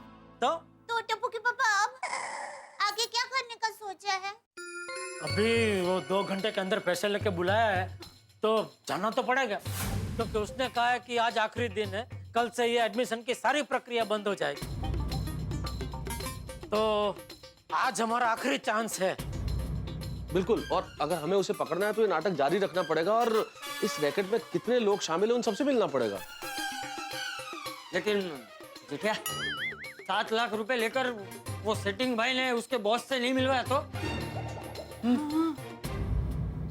तो टप्पू के पापा अब आगे क्या करने का सोचा है? अभी वो 2 घंटे के अंदर पैसे लेके बुलाया है तो जाना तो पड़ेगा, क्योंकि उसने कहा है कि आज आखिरी दिन है, कल से ये एडमिशन की सारी प्रक्रिया बंद हो जाएगी। तो आज हमारा आखिरी चांस है। बिल्कुल, और अगर हमें उसे पकड़ना है तो ये नाटक जारी रखना पड़ेगा और इस रैकेट में कितने लोग शामिल हैं उन सबसे मिलना पड़ेगा। लेकिन क्या 7 लाख रुपए लेकर वो सेटिंग भाई ने उसके बॉस से नहीं मिलवाया तो?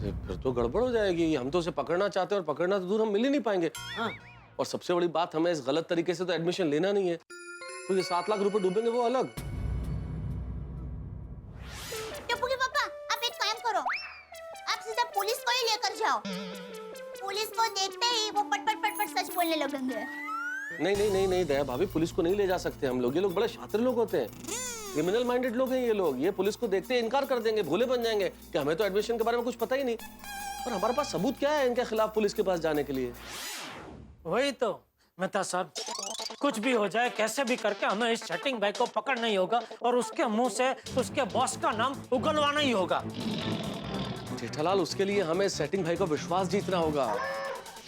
फिर तो गड़बड़ हो जाएगी। हम तो उसे पकड़ना चाहते हैं और पकड़ना तो दूर, हम मिल ही नहीं पाएंगे। और सबसे बड़ी बात, हमें इस गलत तरीके से तो एडमिशन लेना नहीं है। तो ये 7 लाख रुपए डूबेंगे वो अलग। टप्पू के पापा, आप एक काम करो, आप सीधा पुलिस को ही लेकर जाओ। पुलिस को देखते ही वो पट पट पट पट सच बोलने लगेंगे। नहीं नहीं नहीं नहीं दया भाभी, पुलिस को नहीं ले जा सकते हम लोग। ये लोग बड़े शातिर लोग होते हैं, क्रिमिनल माइंडेड लोग हैं ये लोग। ये पुलिस को देखते ही इनकार कर देंगे, भोले बन जाएंगे कि हमें तो एडमिशन के बारे में कुछ पता ही नहीं। और हमारे पास सबूत क्या है इनके खिलाफ पुलिस के पास जाने के लिए? वही तो मेहता साहब, कुछ भी हो जाए, कैसे भी करके हमें इस सेटिंग भाई को पकड़ना ही होगा और उसके मुंह से उसके बॉस का नाम उगलवाना ही होगा। जेठालाल, उसके लिए हमें सेटिंग भाई का विश्वास जीतना होगा,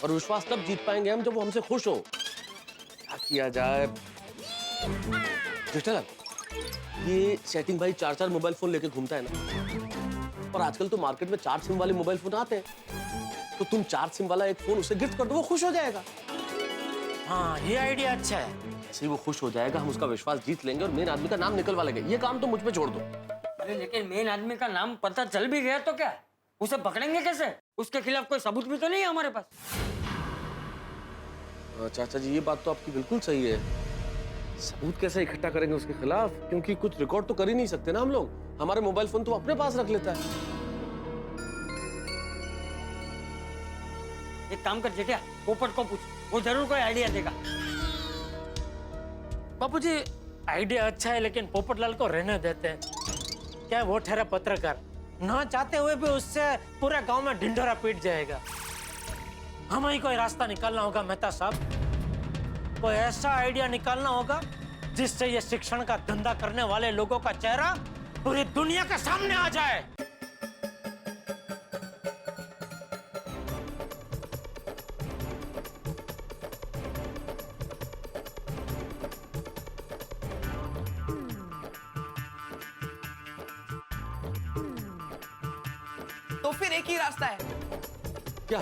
और विश्वास तब जीत पाएंगे हम जब वो हमसे खुश हो। क्या किया जाए? जेठालाल, ये सेटिंग भाई 4-4 मोबाइल फोन लेके घूमता है ना, और आजकल तो मार्केट में 4 सिम वाले मोबाइल फोन आते हैं। तो तुम 4 सिम वाला एक फोन उसे गिफ्ट कर दो, वो खुश हो जाएगा। हाँ, ये आइडिया अच्छा है। ऐसे ही वो खुश हो जाएगा, हम उसका विश्वास जीत लेंगे और मेन आदमी का नाम निकलवा लेंगे। ये काम तो मुझ पे छोड़ दो। अरे लेकिन मेन आदमी का नाम पता चल भी गया तो क्या? उसे पकड़ेंगे कैसे? उसके खिलाफ कोई सबूत भी तो नहीं है हमारे पास। चाचा जी, ये बात तो आपकी बिल्कुल सही है। सबूत कैसे इकट्ठा करेंगे उसके खिलाफ? क्योंकि कुछ रिकॉर्ड तो कर ही नहीं सकते ना हम लोग। हमारे मोबाइल फोन तो अपने पास रख लेता है। एक काम कर जेठिया, पोपट को पूछ, वो जरूर कोई आइडिया देगा। बापूजी, आइडिया अच्छा है, लेकिन पोपटलाल को रहने देते हैं। क्या वो ठहरा पत्रकार, ना चाहते हुए भी उससे पूरे गांव में ढिंढोरा पीट जाएगा। हमें ही कोई रास्ता निकालना होगा मेहता साहब। कोई ऐसा आइडिया निकालना होगा जिससे ये शिक्षण का धंधा करने वाले लोगों का चेहरा पूरी दुनिया के सामने आ जाए। तो फिर एक ही रास्ता है। क्या?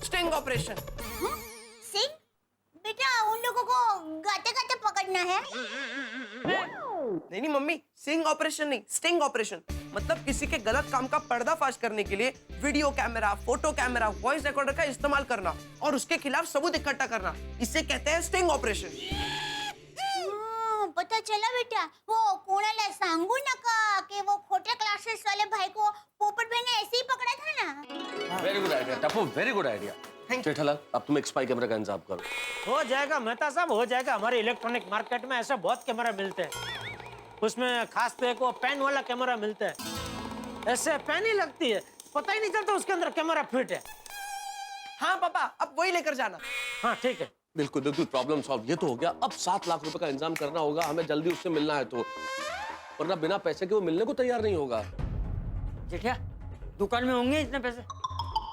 Sting operation. सिंह, बेटा उन लोगों को गाते गाते पकड़ना है। नहीं मम्मी, सिंग ऑपरेशन नहीं, स्टिंग ऑपरेशन। मतलब किसी के गलत काम का पर्दाफाश करने के लिए video camera, photo camera, voice recorder का इस्तेमाल करना और उसके खिलाफ सबूत इकट्ठा करना, इसे कहते हैं स्टिंग ऑपरेशन। पता चला बेटा, वो कोणाला सांगू नका कि वो खोटे क्लासेस वाले भाई को पोपट भाई ने ऐसे ही पकड़ा था ना। Very good idea Tappu, very good idea. Jethalal, अब तुम एक स्पाई कैमरा का इंतजाम करो। हो जाएगा मेहता साहब, हो जाएगा। हमारे इलेक्ट्रॉनिक मार्केट में ऐसे बहुत कैमरा मिलते हैं। उसमें खास तो एक वो पेन वाला कैमरा मिलता है, ऐसे पैनी लगती है, पता ही नहीं चलता उसके अंदर कैमरा फिट है। हाँ पापा, अब वही लेकर जाना। हाँ ठीक है। बिल्कुल बिल्कुल, प्रॉब्लम सॉल्व। ये तो हो गया। अब 7 लाख रुपए का इंतजाम करना होगा, हमें जल्दी उससे मिलना है, तो वरना बिना पैसे के वो मिलने को तैयार नहीं होगा। जेठिया दुकान में होंगे इतने पैसे?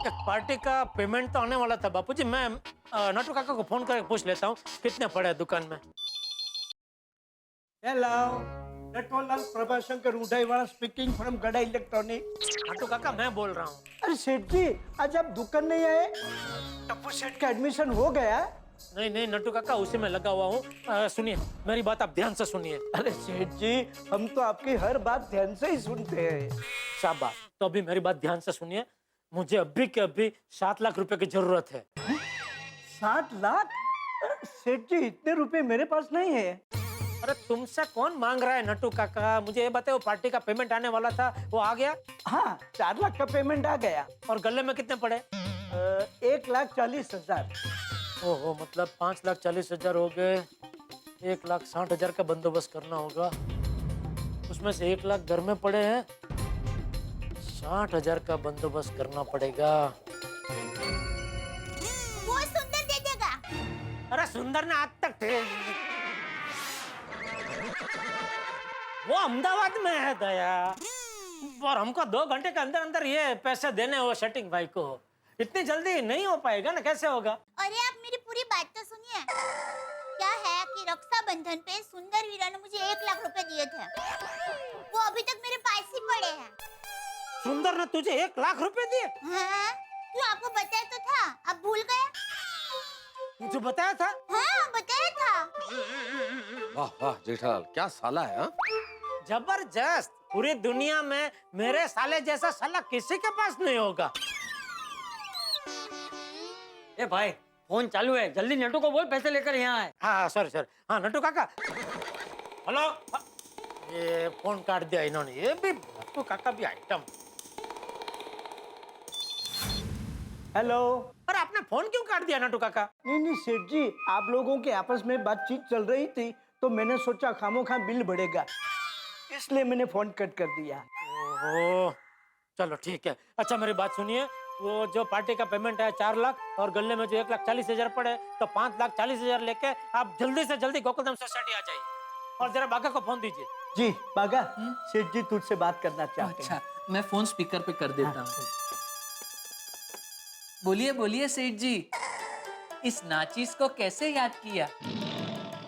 एक पार्टी का पेमेंट तो आने वाला था बापूजी, मैं नटू काका को फोन करके पूछ लेता हूँ कितने पड़े हैं दुकान में। Hello, Natwarlal Prabhashankar Udhaiwala speaking from Gada electronic. Natu काका मैं बोल रहा हूँ। अरे सेठ जी, आज आप दुकान नहीं आए? टप्पू सेठ का एडमिशन हो गया? नहीं नहीं नटू काका, उसी में लगा हुआ हूँ। सुनिए मेरी बात, आप ध्यान से सुनिए। अरे सेठ जी, हम तो आपकी हर बात ध्यान से ही सुनते हैं। शाबाश, तो अभी मेरी बात ध्यान से सुनिए। मुझे अभी के अभी 7 लाख रुपए की जरूरत है। 7 लाख? सेठ जी, इतने रुपए मेरे पास नहीं है। अरे तुमसे कौन मांग रहा है नटू काका? मुझे ये बताओ, पार्टी का पेमेंट आने वाला था, वो आ गया? हाँ, 4 लाख का पेमेंट आ गया। और गले में कितने पड़े? 1,40,000। ओहो, मतलब 5,40,000 हो गए। 1,60,000 का बंदोबस्त करना होगा। उसमें से 1 लाख घर में पड़े हैं, 60,000 का बंदोबस्त करना पड़ेगा। वो सुंदर दे देगा। अरे सुंदर ने आज तक थे, वो अहमदाबाद में है दया, और हमको 2 घंटे के अंदर अंदर ये पैसे देने हो सेटिंग भाई को। इतनी जल्दी नहीं हो पाएगा ना, कैसे होगा? अरे आप मेरी पूरी बात तो सुनिए। क्या है कि रक्षाबंधन पे सुंदर वीरा ने मुझे 1 लाख रुपए दिए थे, वो अभी तक मेरे पास ही पड़े हैं। सुंदर ने तुझे 1 लाख रुपए दिए? हाँ, क्यों आपको बताया तो था, आप भूल गए? मुझे बताया था? हाँ, बताया था। वाह वाह जेठालाल, क्या साला है। हाँ? जबरदस्त, पूरी दुनिया में मेरे साले जैसा साला किसी के पास नहीं होगा। ए भाई, फोन चालू है, जल्दी नटू को बोल पैसे लेकर यहाँ आए। हाँ सॉरी सॉरी, हाँ नटू काका। हेलो, ये फोन काट दिया इन्होंने। ये भी नटू काका भी आइटम। हेलो। अरे आपने फोन क्यों काट दिया नटू काका? नहीं सेठ जी, आप लोगों के आपस में बातचीत चल रही थी, तो मैंने सोचा खामोखा बिल बढ़ेगा, इसलिए मैंने फोन कट कर दिया। ओहो, चलो ठीक है। अच्छा मेरी बात सुनिए, वो जो पार्टी का पेमेंट है 4 लाख, और गले में जो 1,40,000 पड़े, तो 5,40,000 लेके आप जल्दी से जल्दी गोकुलधाम सोसाइटी आ जाइए, और जरा बागा को फोन दीजिए। जी बागा, सेठ जी तुझसे बात करना चाहते हैं। अच्छा, मैं फोन स्पीकर पे कर देता हूँ। बोलिए बोलिए सेठ जी, इस नाचिस को कैसे याद किया?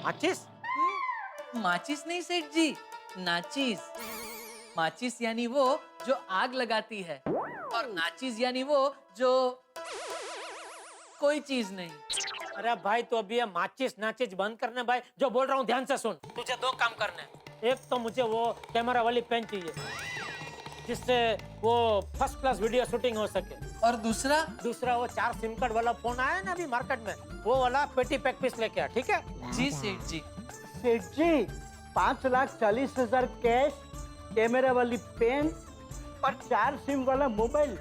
माचिस? माचिस नहीं सेठ जी, नाचिस। माचिस यानी वो जो आग लगाती है, और नाचिस यानी वो जो कोई चीज नहीं। अरे भाई, तो अभी ये माचिस नाचिस बंद करने भाई, जो बोल रहा हूँ ध्यान से सुन। तुझे 2 काम करने। एक तो मुझे वो कैमरा वाली पेन चाहिए, जिससे वो फर्स्ट क्लास वीडियो शूटिंग हो सके। और दूसरा वो 4 सिम कार्ड वाला फोन आया ना अभी मार्केट में, वो वाला पेटी पैक पीस लेके आ, ठीक है? जी सेठ जी। सेठ जी, 5,40,000 कैश, कैमरा वाली पेन और 4 सिम वाला मोबाइल,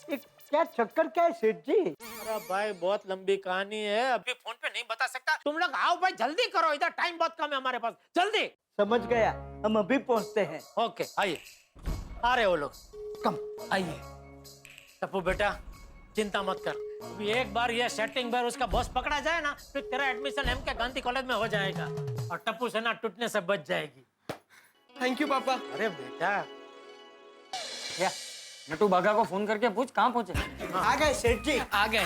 एक क्या चक्कर क्या है सेठ जी? अरे भाई बहुत लंबी कहानी है, अभी फोन पे नहीं बता सकता। तुम लोग आओ भाई, जल्दी करो, इधर टाइम बहुत कम है हमारे पास, जल्दी। समझ गया, हम अभी पहुंचते हैं। ओके आइए, आ रहे वो लोग। कम आइए। टप्पू बेटा चिंता मत कर, अभी एक बार ये सेटिंग बार उसका बॉस पकड़ा जाए ना, फिर तेरा एडमिशन एमके गांधी कॉलेज में हो जाएगा, और टप्पू से ना टूटने से बच जाएगी। थैंक यू पापा। अरे बेटा, या नटू बागा को फोन करके पूछ कहाँ पहुँचे। आ गए सेठ जी, आ गए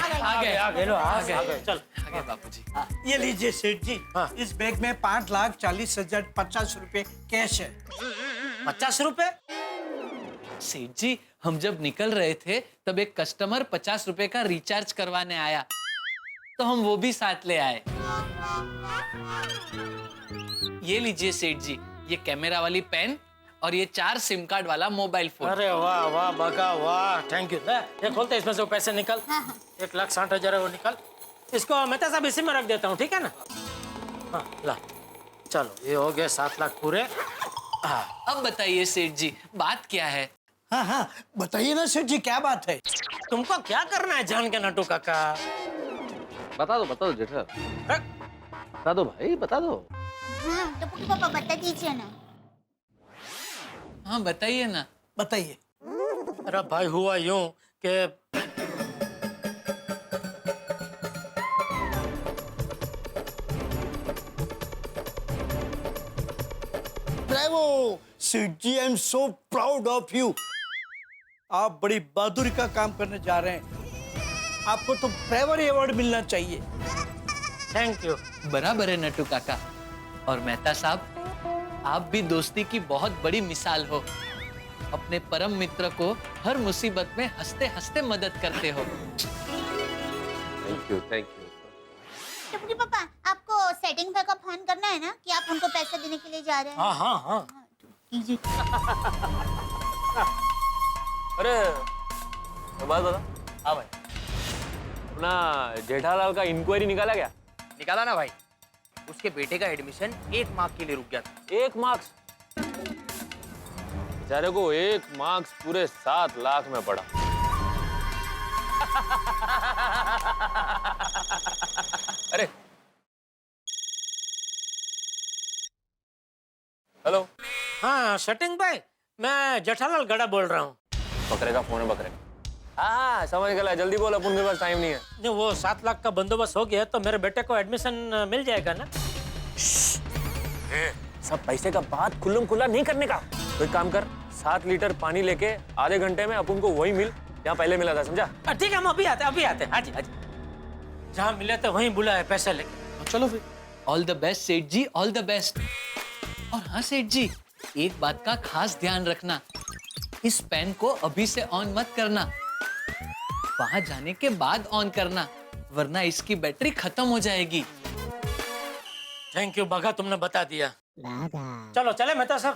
चल बापूजी। ये लीजिए सेठ जी। हाँ। इस बैग में 5,40,050 रुपए कैश है। 50 रुपए? सेठ जी, हम जब निकल रहे थे तब एक कस्टमर 50 रुपए का रिचार्ज करवाने आया, तो हम वो भी साथ ले आए। ये लीजिए सेठ जी, ये कैमरा वाली पेन और ये 4 सिम कार्ड वाला मोबाइल फोन। अरे वाह वाह बागा वाह, थैंक यू। ये खोलते, इसमें से वो पैसे निकल। 1,60,000 है वो निकल, इसको मेहता साहब इसी में रख देता हूँ, ठीक है ना? हाँ ला, चलो ये हो गए 7 लाख पूरे। अब बताइए सेठ जी, बात क्या है? हाँ हाँ बताइए ना सेठ जी, क्या बात है? तुमको क्या करना है जान के नटू काका? बता दो जेठा, बता दो भाई, बता दो। हाँ, तो पापा बता दीजिए ना। हाँ बताइए ना। बताइए। अरे भाई हुआ यूं कि ब्रावो सेठ जी, I am so proud of you. आप बड़ी बहादुरी का काम करने जा रहे हैं। आपको तो ब्रेवरी अवार्ड मिलना चाहिए। Thank you. बराबर है नट्टू काका। और मेहता साहब, आप भी दोस्ती की बहुत बड़ी मिसाल हो। अपने परम मित्र को हर मुसीबत में हंसते हंसते मदद करते हो। Thank you, thank you. टुकड़ी पापा, आपको सेटिंग भाई का फोन करना है ना कि आप उनको पैसे देने के लिए जा रहे हैं? हाँ हाँ हाँ। कीजिए। अरे तो बात बता। हाँ भाई। अपना जेठालाल का इंक्वायरी निकाला क्या? निकाला ना भाई। उसके बेटे का एडमिशन 1 मार्क के लिए रुक गया था। 1 मार्क्स? बेचारे को 1 मार्क्स पूरे 7 लाख में पड़ा। अरे हेलो। हाँ सेटिंग भाई, मैं जेठालाल गड़ा बोल रहा हूँ। बकरे का फोन है, बकरे। हाँ समझ गया, जल्दी बोल, अपन के पास टाइम नहीं है। नहीं, वो 7 लाख का बंदोबस्त हो गया तो मेरे बेटे को एडमिशन मिल जाएगा ना? सब पैसे का बात खुल्लम खुल्ला नहीं करने का। तो एक काम कर, 7 लीटर पानी लेके आधे घंटे में अपन को वही मिल जहाँ पहले मिला था, समझा? ठीक है, हम अभी आते हैं। हाँ जी हाँ जी। जहाँ मिले थे वहीं बुलाए पैसे लेके। चलो फिर। ऑल द बेस्ट सेठ जी, ऑल द बेस्ट। और हाँ सेठ जी, एक बात का खास ध्यान रखना, इस पेन को अभी से ऑन मत करना, वहां जाने के बाद ऑन करना, वरना इसकी बैटरी खत्म हो जाएगी। थैंक यू बाघा, तुमने बता दिया। चलो चले मेहता साहब।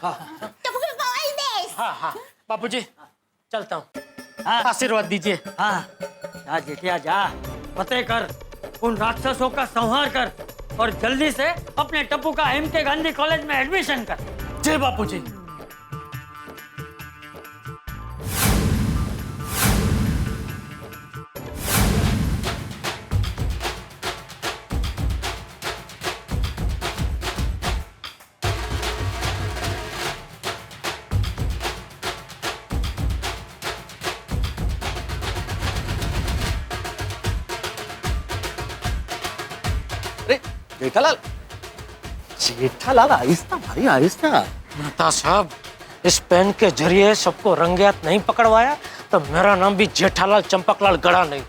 हाँ हाँ बापूजी, चलता हूँ। आशीर्वाद दीजिए। हाँ जा जेठिया जा, फतेह कर, उन राक्षसों का संहार कर और जल्दी से अपने टप्पू का एमके गांधी कॉलेज में एडमिशन कर। जय बापूजी। जेठालाल, जेठालाल आहिस्ता भाई, आहिस्ता। मेहता साहब, इस पेन के जरिए सबको रंगेहाथ नहीं पकड़वाया तो मेरा नाम भी जेठालाल चंपकलाल गड़ा नहीं।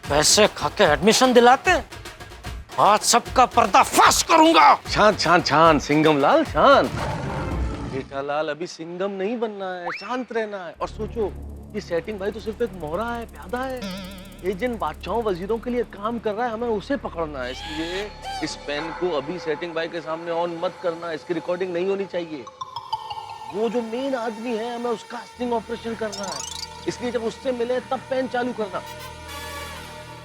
पैसे खाके एडमिशन दिलाते, आज सबका पर्दाफाश करूंगा। शांत शांत शांत सिंघम लाल, शांत। जेठालाल, अभी सिंघम नहीं बनना है, शांत रहना है। और सोचो, ये सेटिंग भाई तो सिर्फ एक मोहरा है, प्यादा है। ये जिन बादशाहों वजीरों के लिए काम कर रहा है, हमें उसे पकड़ना है। इसलिए इस पेन को अभी सेटिंग भाई के सामने ऑन मत करना, इसकी रिकॉर्डिंग नहीं होनी चाहिए। वो जो मेन आदमी है, हमें उसका स्टिंग ऑपरेशन करना है। इसलिए जब उससे मिले तब पेन चालू करना।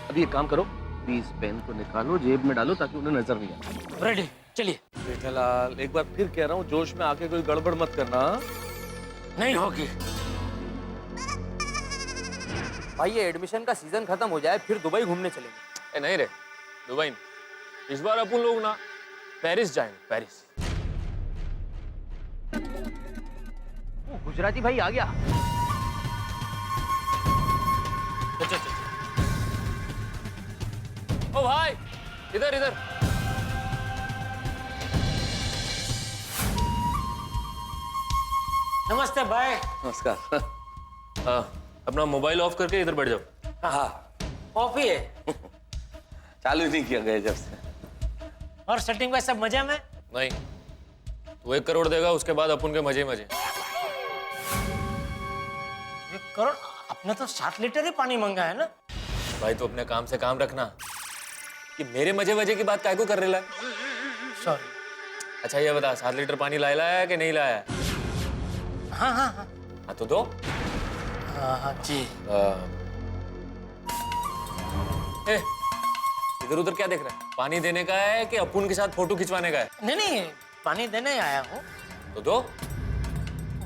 अभी एक काम करो, प्लीज पेन को निकालो, जेब में डालो ताकि उन्हें नजर नहीं आए। रेडी, चलिए। जेठालाल, एक बार फिर कह रहा हूँ, जोश में आके कोई गड़बड़ मत करना। नहीं होगी। भाई ये एडमिशन का सीजन खत्म हो जाए फिर दुबई घूमने चलेंगे। नहीं रे, दुबई नहीं, इस बार अपन लोग ना पेरिस जाएंगे, पेरिस। वो गुजराती भाई आ गया। ओ भाई, इधर इधर। नमस्ते भाई। नमस्कार। अपना मोबाइल ऑफ करके इधर बैठ जाओ। हाँ, ऑफ ही है। चालू नहीं किया गया जब से। और सेटिंग भाई सब मजे में? नहीं, तो 1 करोड़ देगा, उसके बाद अपन के मजे मजे। 1 करोड़? अपने तो 7 लीटर ही पानी मांगा है ना। भाई तो अपने काम से काम रखना, कि मेरे मजे मजे की बात काय को कर रहा है? सॉरी। अच्छा ये बता, 7 लीटर पानी लाया है कि नहीं लाया? हाँ हाँ हाँ। हाँ तो दो। हाँ जी। इधर उधर क्या देख रहा है? पानी देने का है कि अपुन के साथ फोटो खिंचवाने का है? नहीं नहीं, पानी देने आया हूँ। तो दो।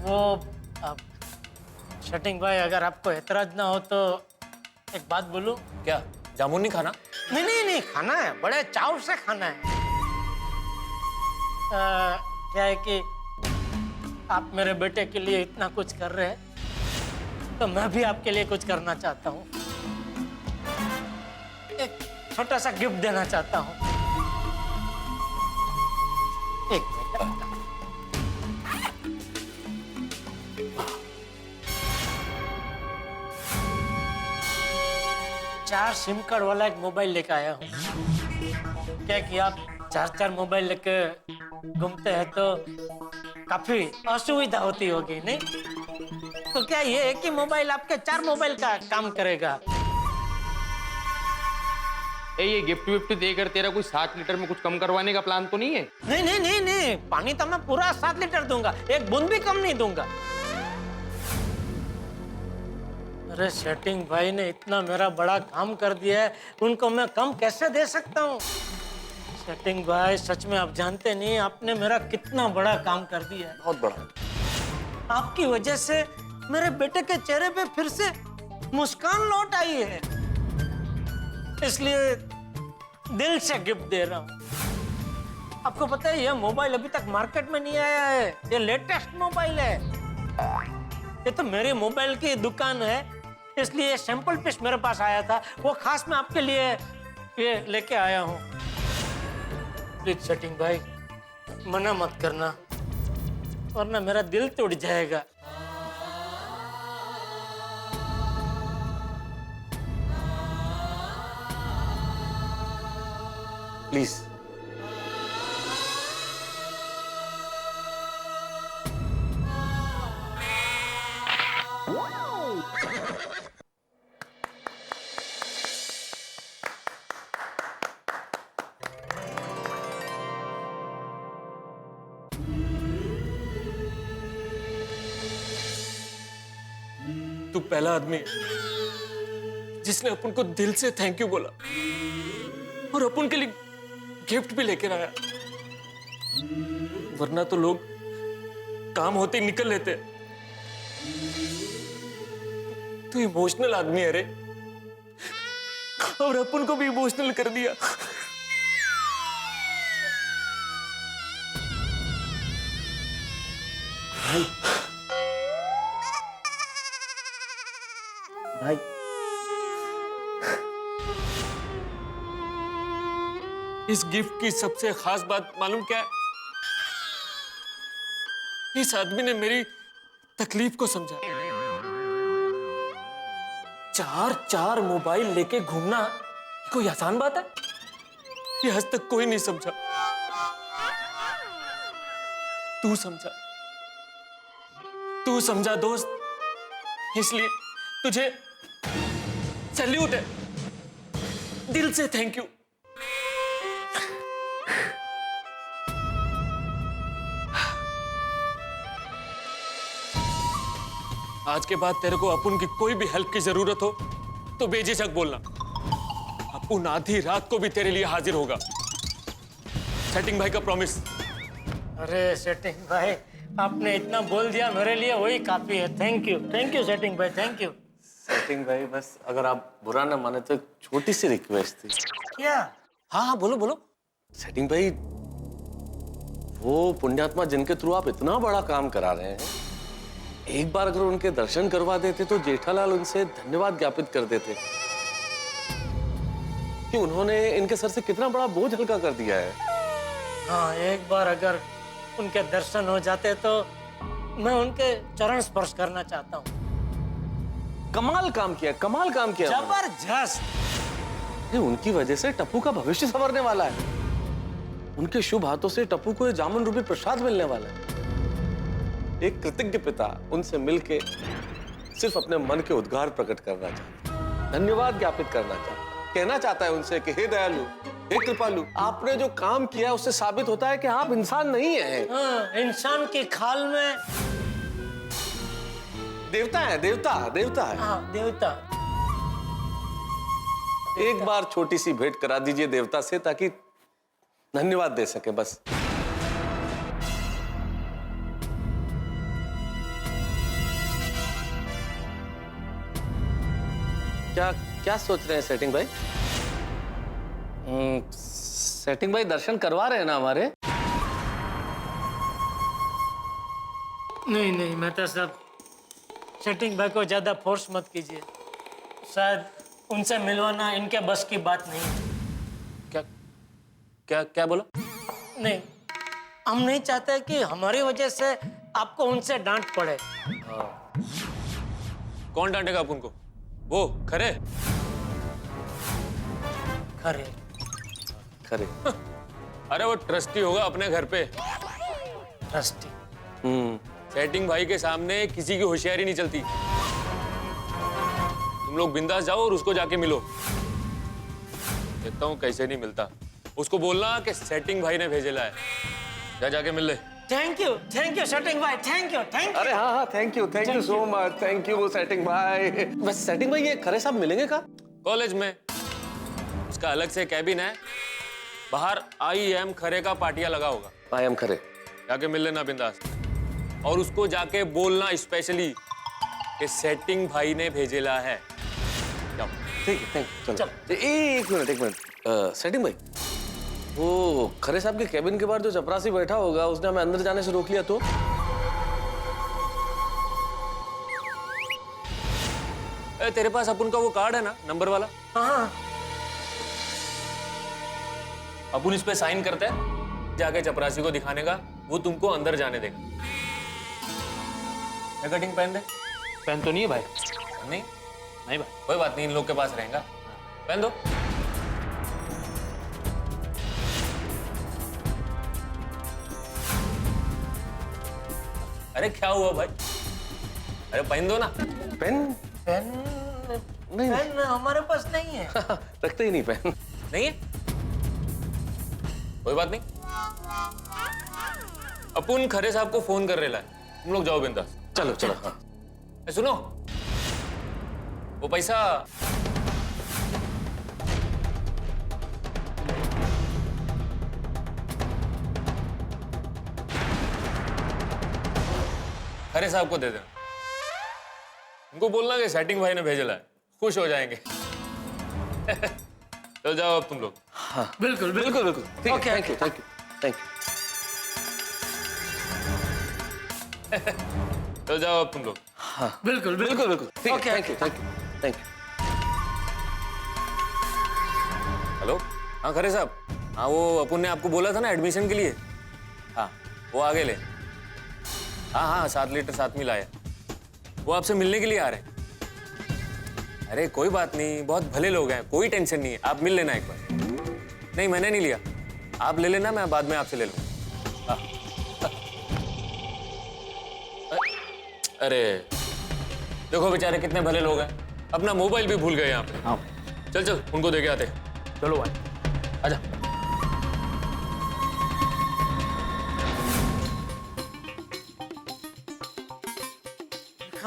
वो सेटिंग भाई, अगर आपको एतराज ना हो तो एक बात बोलूं? क्या जामुन नहीं खाना? नहीं नहीं नहीं, खाना है, बड़े चाव से खाना है। क्या है कि आप मेरे बेटे के लिए इतना कुछ कर रहे हैं, तो मैं भी आपके लिए कुछ करना चाहता हूँ। एक छोटा सा गिफ्ट देना चाहता हूँ। एक मिनट। 4 सिम कार्ड वाला एक मोबाइल लेके आया हूँ। क्या कि आप 4 मोबाइल लेके घूमते हैं तो काफी असुविधा होती होगी, नहीं? तो क्या ये एक ही मोबाइल आपके 4 मोबाइल का काम करेगा? ये गिफ्ट विफ्ट देकर तेरा कोई 7 लीटर में कुछ कम करवाने का प्लान तो नहीं है? नहीं नहीं नहीं नहीं, पानी तो मैं पूरा 7 लीटर दूंगा, एक बूंद भी कम नहीं दूंगा। अरे सेटिंग भाई ने इतना मेरा बड़ा काम कर दिया है, उनको मैं कम कैसे दे सकता हूँ? सेटिंग भाई सच में आप जानते नहीं, आपने मेरा कितना बड़ा काम कर दिया है। बहुत बड़ा। आपकी वजह से मेरे बेटे के चेहरे पे फिर से मुस्कान लौट आई है, इसलिए दिल से गिफ्ट दे रहा हूँ। आपको पता है यह मोबाइल अभी तक मार्केट में नहीं आया है, ये लेटेस्ट मोबाइल है। ये तो मेरी मोबाइल की दुकान है, इसलिए सैंपल पीस मेरे पास आया था, वो खास मैं आपके लिए ये लेके आया हूँ। प्लीज सेटिंग भाई मना मत करना, वरना मेरा दिल टूट जाएगा। प्लीज। तू पहला आदमी है जिसने अपन को दिल से थैंक यू बोला और अपन के लिए गिफ्ट भी लेकर आया, वरना तो लोग काम होते ही निकल लेते। तू इमोशनल आदमी है रे, और अपन को भी इमोशनल कर दिया। भाई भाई इस गिफ्ट की सबसे खास बात मालूम क्या है? इस आदमी ने मेरी तकलीफ को समझा। 4 मोबाइल लेके घूमना कोई आसान बात है? ये आज तक कोई नहीं समझा। तू समझा, तू समझा दोस्त, इसलिए तुझे सैल्यूट है, दिल से थैंक यू। आज के बाद तेरे को अपुन की कोई भी हेल्प की जरूरत हो तो बेझिझक बोलना। अपुन आधी रात को भी तेरे लिए हाजिर होगा। सेटिंग भाई का प्रॉमिस। अरे सेटिंग भाई आपने इतना बोल दिया मेरे लिए वही काफी है। थैंक यू सेटिंग भाई, थैंक यू। सेटिंग भाई बस अगर आप बुरा ना माने तो एक छोटी सी रिक्वेस्ट थी। क्या? हाँ बोलो बोलो। सेटिंग भाई वो पुण्यात्मा जिनके थ्रू आप इतना बड़ा काम करा रहे हैं, एक बार अगर उनके दर्शन करवा देते तो जेठालाल उनसे धन्यवाद ज्ञापित कर देते कि उन्होंने इनके सर से कितना बड़ा बोझ हल्का कर दिया है। हाँ, एक बार अगर उनके दर्शन हो जाते तो मैं उनके चरण स्पर्श करना चाहता हूँ। कमाल काम किया, कमाल काम किया। जबरदस्त। उनकी वजह से टप्पू का भविष्य संवरने वाला है। उनके शुभ हाथों से टप्पू को ये जामुन रूपी प्रसाद मिलने वाला है। एक कृतज्ञ पिता उनसे मिलके सिर्फ अपने मन के उद्गार प्रकट करना चाहता है, धन्यवाद ज्ञापित करना चाहता है, कहना चाहता है उनसे कि हे दयालु, हे कृपालु, आपने जो काम किया उससे साबित होता है कि आप इंसान नहीं हैं। हाँ, इंसान की खाल में देवता है, देवता देवता है। हाँ, देवता। एक बार छोटी सी भेंट करा दीजिए देवता से ताकि धन्यवाद दे सके बस। क्या क्या सोच रहे हैं सेटिंग भाई? सेटिंग भाई दर्शन करवा रहे हैं ना हमारे? नहीं नहीं, मैं तो सब सेटिंग भाई को ज्यादा फोर्स मत कीजिए, शायद उनसे मिलवाना इनके बस की बात नहीं है। क्या क्या क्या बोला? नहीं, हम नहीं चाहते कि हमारी वजह से आपको उनसे डांट पड़े। कौन डांटेगा अपन को? वो खरे खरे खरे अरे वो ट्रस्टी होगा अपने घर पे। ट्रस्टी? सेटिंग भाई के सामने किसी की होशियारी नहीं चलती। तुम लोग बिंदास जाओ और उसको जाके मिलो। देखता हूँ कैसे नहीं मिलता। उसको बोलना कि सेटिंग भाई ने भेजेला है। जाके मिल ले। थैंक यू सेटिंग भाई, थैंक यू। अरे हाँ, thank you so much, thank you setting भाई। बस सेटिंग भाई, ये खरे साहब मिलेंगे का? कॉलेज में उसका अलग से कैबिन है, बाहर IM खरे का पाटिया लगा होगा। IM खरे जाके मिल लेना बिंदास, और उसको जाके बोलना स्पेशली कि सेटिंग भाई ने भेजेला है। जाओ। ठीक है, थैंक यू। चलो एक मिनट सेटिंग भाई, वो खरे साहब के कैबिन के बाहर जो चपरासी बैठा होगा उसने हमें अंदर जाने से रोक लिया तो? तेरे पास अपन का वो कार्ड है ना, नंबर वाला? हाँ। अपन इस पे साइन करते हैं, जाके चपरासी को दिखाने का, वो तुमको अंदर जाने देगा। कटिंग पहन दे। पेन तो नहीं है भाई? नहीं नहीं भाई, कोई बात नहीं, इन लोग के पास रहेगा। पहन दो। अरे क्या हुआ भाई? अरे पहन दो ना। पेन नहीं, पेन हमारे पास नहीं है। रखते ही नहीं पेन। नहीं है? कोई बात नहीं, अपन खरे साहब को फोन कर रहे है। तुम लोग जाओ बिंदास। चलो चलो। हाँ सुनो, वो पैसा खरे साहब को दे देना। उनको बोलना कि सेटिंग भाई ने भेजा है, खुश हो जाएंगे। चल जाओ अब तुम लोग। हाँ बिल्कुल बिल्कुल। ठीक है, थैंक यू। चल जाओ अब तुम लोग। हाँ बिल्कुल। ठीक है, थैंक यू। हेलो, हाँ खरे साहब, हाँ वो अपन ने आपको बोला था ना एडमिशन के लिए। हाँ वो आगे ले। हाँ 7 लीटर 7 मिल आया। वो आपसे मिलने के लिए आ रहे हैं। अरे कोई बात नहीं, बहुत भले लोग हैं, कोई टेंशन नहीं है। आप मिल लेना एक बार। नहीं मैंने नहीं लिया, आप ले लेना, मैं बाद में आपसे ले लूँगा। अरे देखो बेचारे कितने भले लोग हैं, अपना मोबाइल भी भूल गए यहाँ पे। हाँ चल उनको देके आते। चलो भाई, आजा।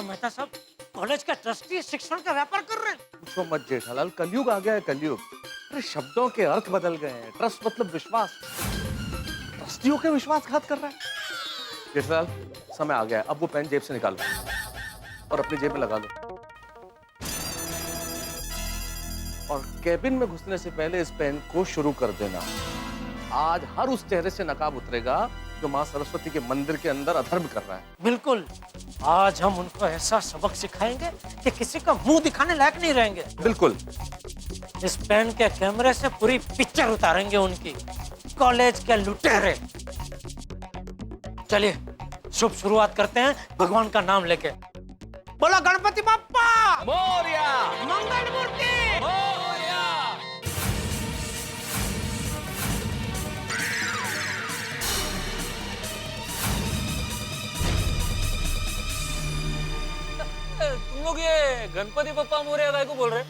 मेहता साहब कॉलेज का ट्रस्टी शिक्षण का व्यापार कर रहे हैं। पूछो मत जेठालाल, कलयुग आ गया है, कलयुग। अरे शब्दों के अर्थ बदल गए हैं। ट्रस्ट मतलब विश्वास, ट्रस्टियों के विश्वासघात कर रहा है। जेठालाल समय आ गया है, अब वो पेन जेब से निकालो और अपनी जेब में लगा लो, और कैबिन में घुसने से पहले इस पेन को शुरू कर देना। आज हर उस चेहरे से नकाब उतरेगा जो माँ सरस्वती के मंदिर के अंदर अधर्म कर रहा है। बिल्कुल, आज हम उनको ऐसा सबक सिखाएंगे कि किसी का मुंह दिखाने लायक नहीं रहेंगे। बिल्कुल। इस पेन के कैमरे से पूरी पिक्चर उतारेंगे उनकी, कॉलेज के लुटेरे। चलिए शुभ शुरुआत करते हैं भगवान का नाम लेके। बोलो गणपति बप्पा मोरया, मंगल मूर्ति मोरया। तुम लोग ये गणपति बप्पा मोरया काय को बोल रहे?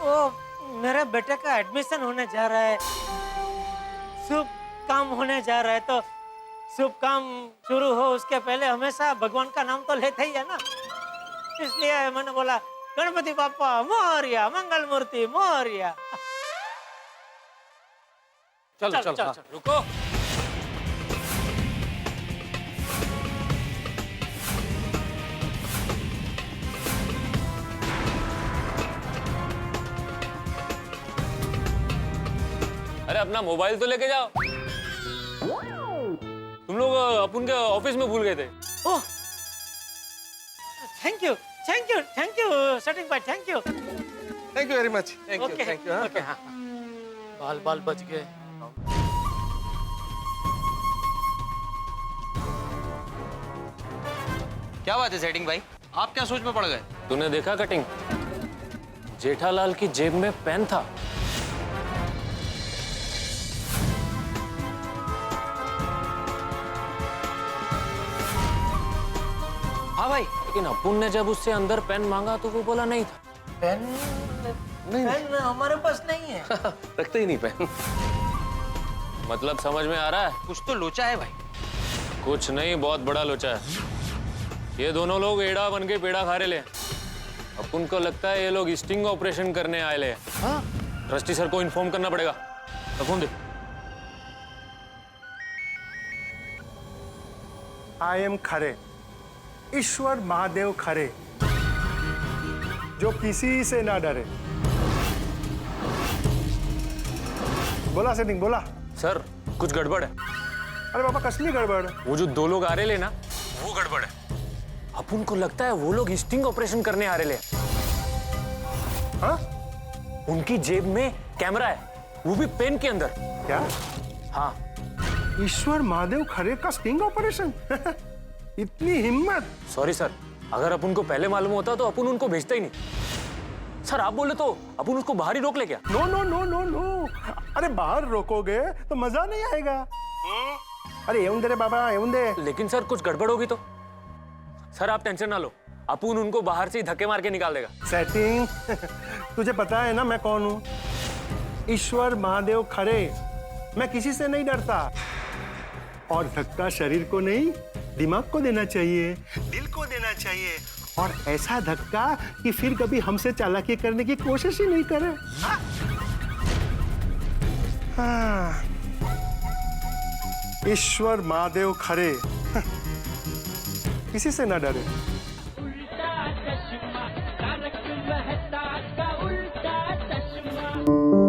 ओ, मेरे बेटे का एडमिशन होने जा रहा है, शुभ काम होने जा रहा है, तो शुभ काम शुरू हो उसके पहले हमेशा भगवान का नाम तो लेते ही है ना, इसलिए मैंने बोला गणपति बाप्पा मोरया, मंगल मूर्ति मोरया। चल। रुको। अरे अपना मोबाइल तो लेके जाओ। तुम लोग अपन के ऑफिस में भूल गए थे। Oh, thank you setting bye, thank you very much, thank you, okay thank you. Okay, हाँ बाल बाल बच गए। क्या बात है सेटिंग भाई, आप क्या सोच में पड़ गए? तूने देखा कटिंग? जेठालाल की जेब में पेन था। हाँ भाई, लेकिन अपुन ने जब उससे अंदर पेन मांगा तो वो बोला नहीं था। पेन पेन हमारे पास नहीं है। रखते ही नहीं पेन। मतलब समझ में आ रहा है? कुछ तो लोचा है भाई। कुछ नहीं, बहुत बड़ा लोचा है। ये दोनों लोग एड़ा बन के पेड़ा खा रहे ले। अपुन को लगता है ये लोग स्टिंग ऑपरेशन करने आए ले। ट्रस्टी सर को इन्फॉर्म करना पड़ेगा। अपुन दे। आई एम खरे, ईश्वर महादेव खरे, जो किसी से ना डरे। बोला सेटिंग, बोला। सर कुछ गड़बड़ है। अरे बाबा कसली गड़बड़? वो जो दो लोग आ रहे ले ना, वो गड़बड़ है। अपुन को लगता है वो लोग स्टिंग ऑपरेशन करने आ रहे ले। हाँ? उनकी जेब में कैमरा है, वो भी पेन के अंदर। क्या? हाँ। ईश्वर महादेव खरे का स्टिंग ऑपरेशन? इतनी हिम्मत? सॉरी सर, अगर अपन को पहले मालूम होता तो अपन उनको भेजता ही नहीं। सर आप बोले तो अपन उसको बाहर ही रोक ले क्या? No no no no no, अरे बाहर रोकोगे तो मजा नहीं आएगा। अरे एवं दे रे बाबा, एवं दे। लेकिन सर कुछ गड़बड़ होगी तो? सर आप टेंशन ना लो, अपन उनको बाहर से ही धक्के मार के निकाल देगा। सेटिंग, तुझे पता है ना मैं कौन हूँ? ईश्वर महादेव खरे। मैं किसी से नहीं डरता। और धक्का शरीर को नहीं, दिमाग को देना चाहिए, दिल को देना चाहिए। और ऐसा धक्का कि फिर कभी हमसे चालाकी करने की कोशिश ही नहीं करे। हाँ। ईश्वर महादेव खरे, किसी से ना डरे। उल्टा चश्मा, तारक मेहता का उल्टा चश्मा।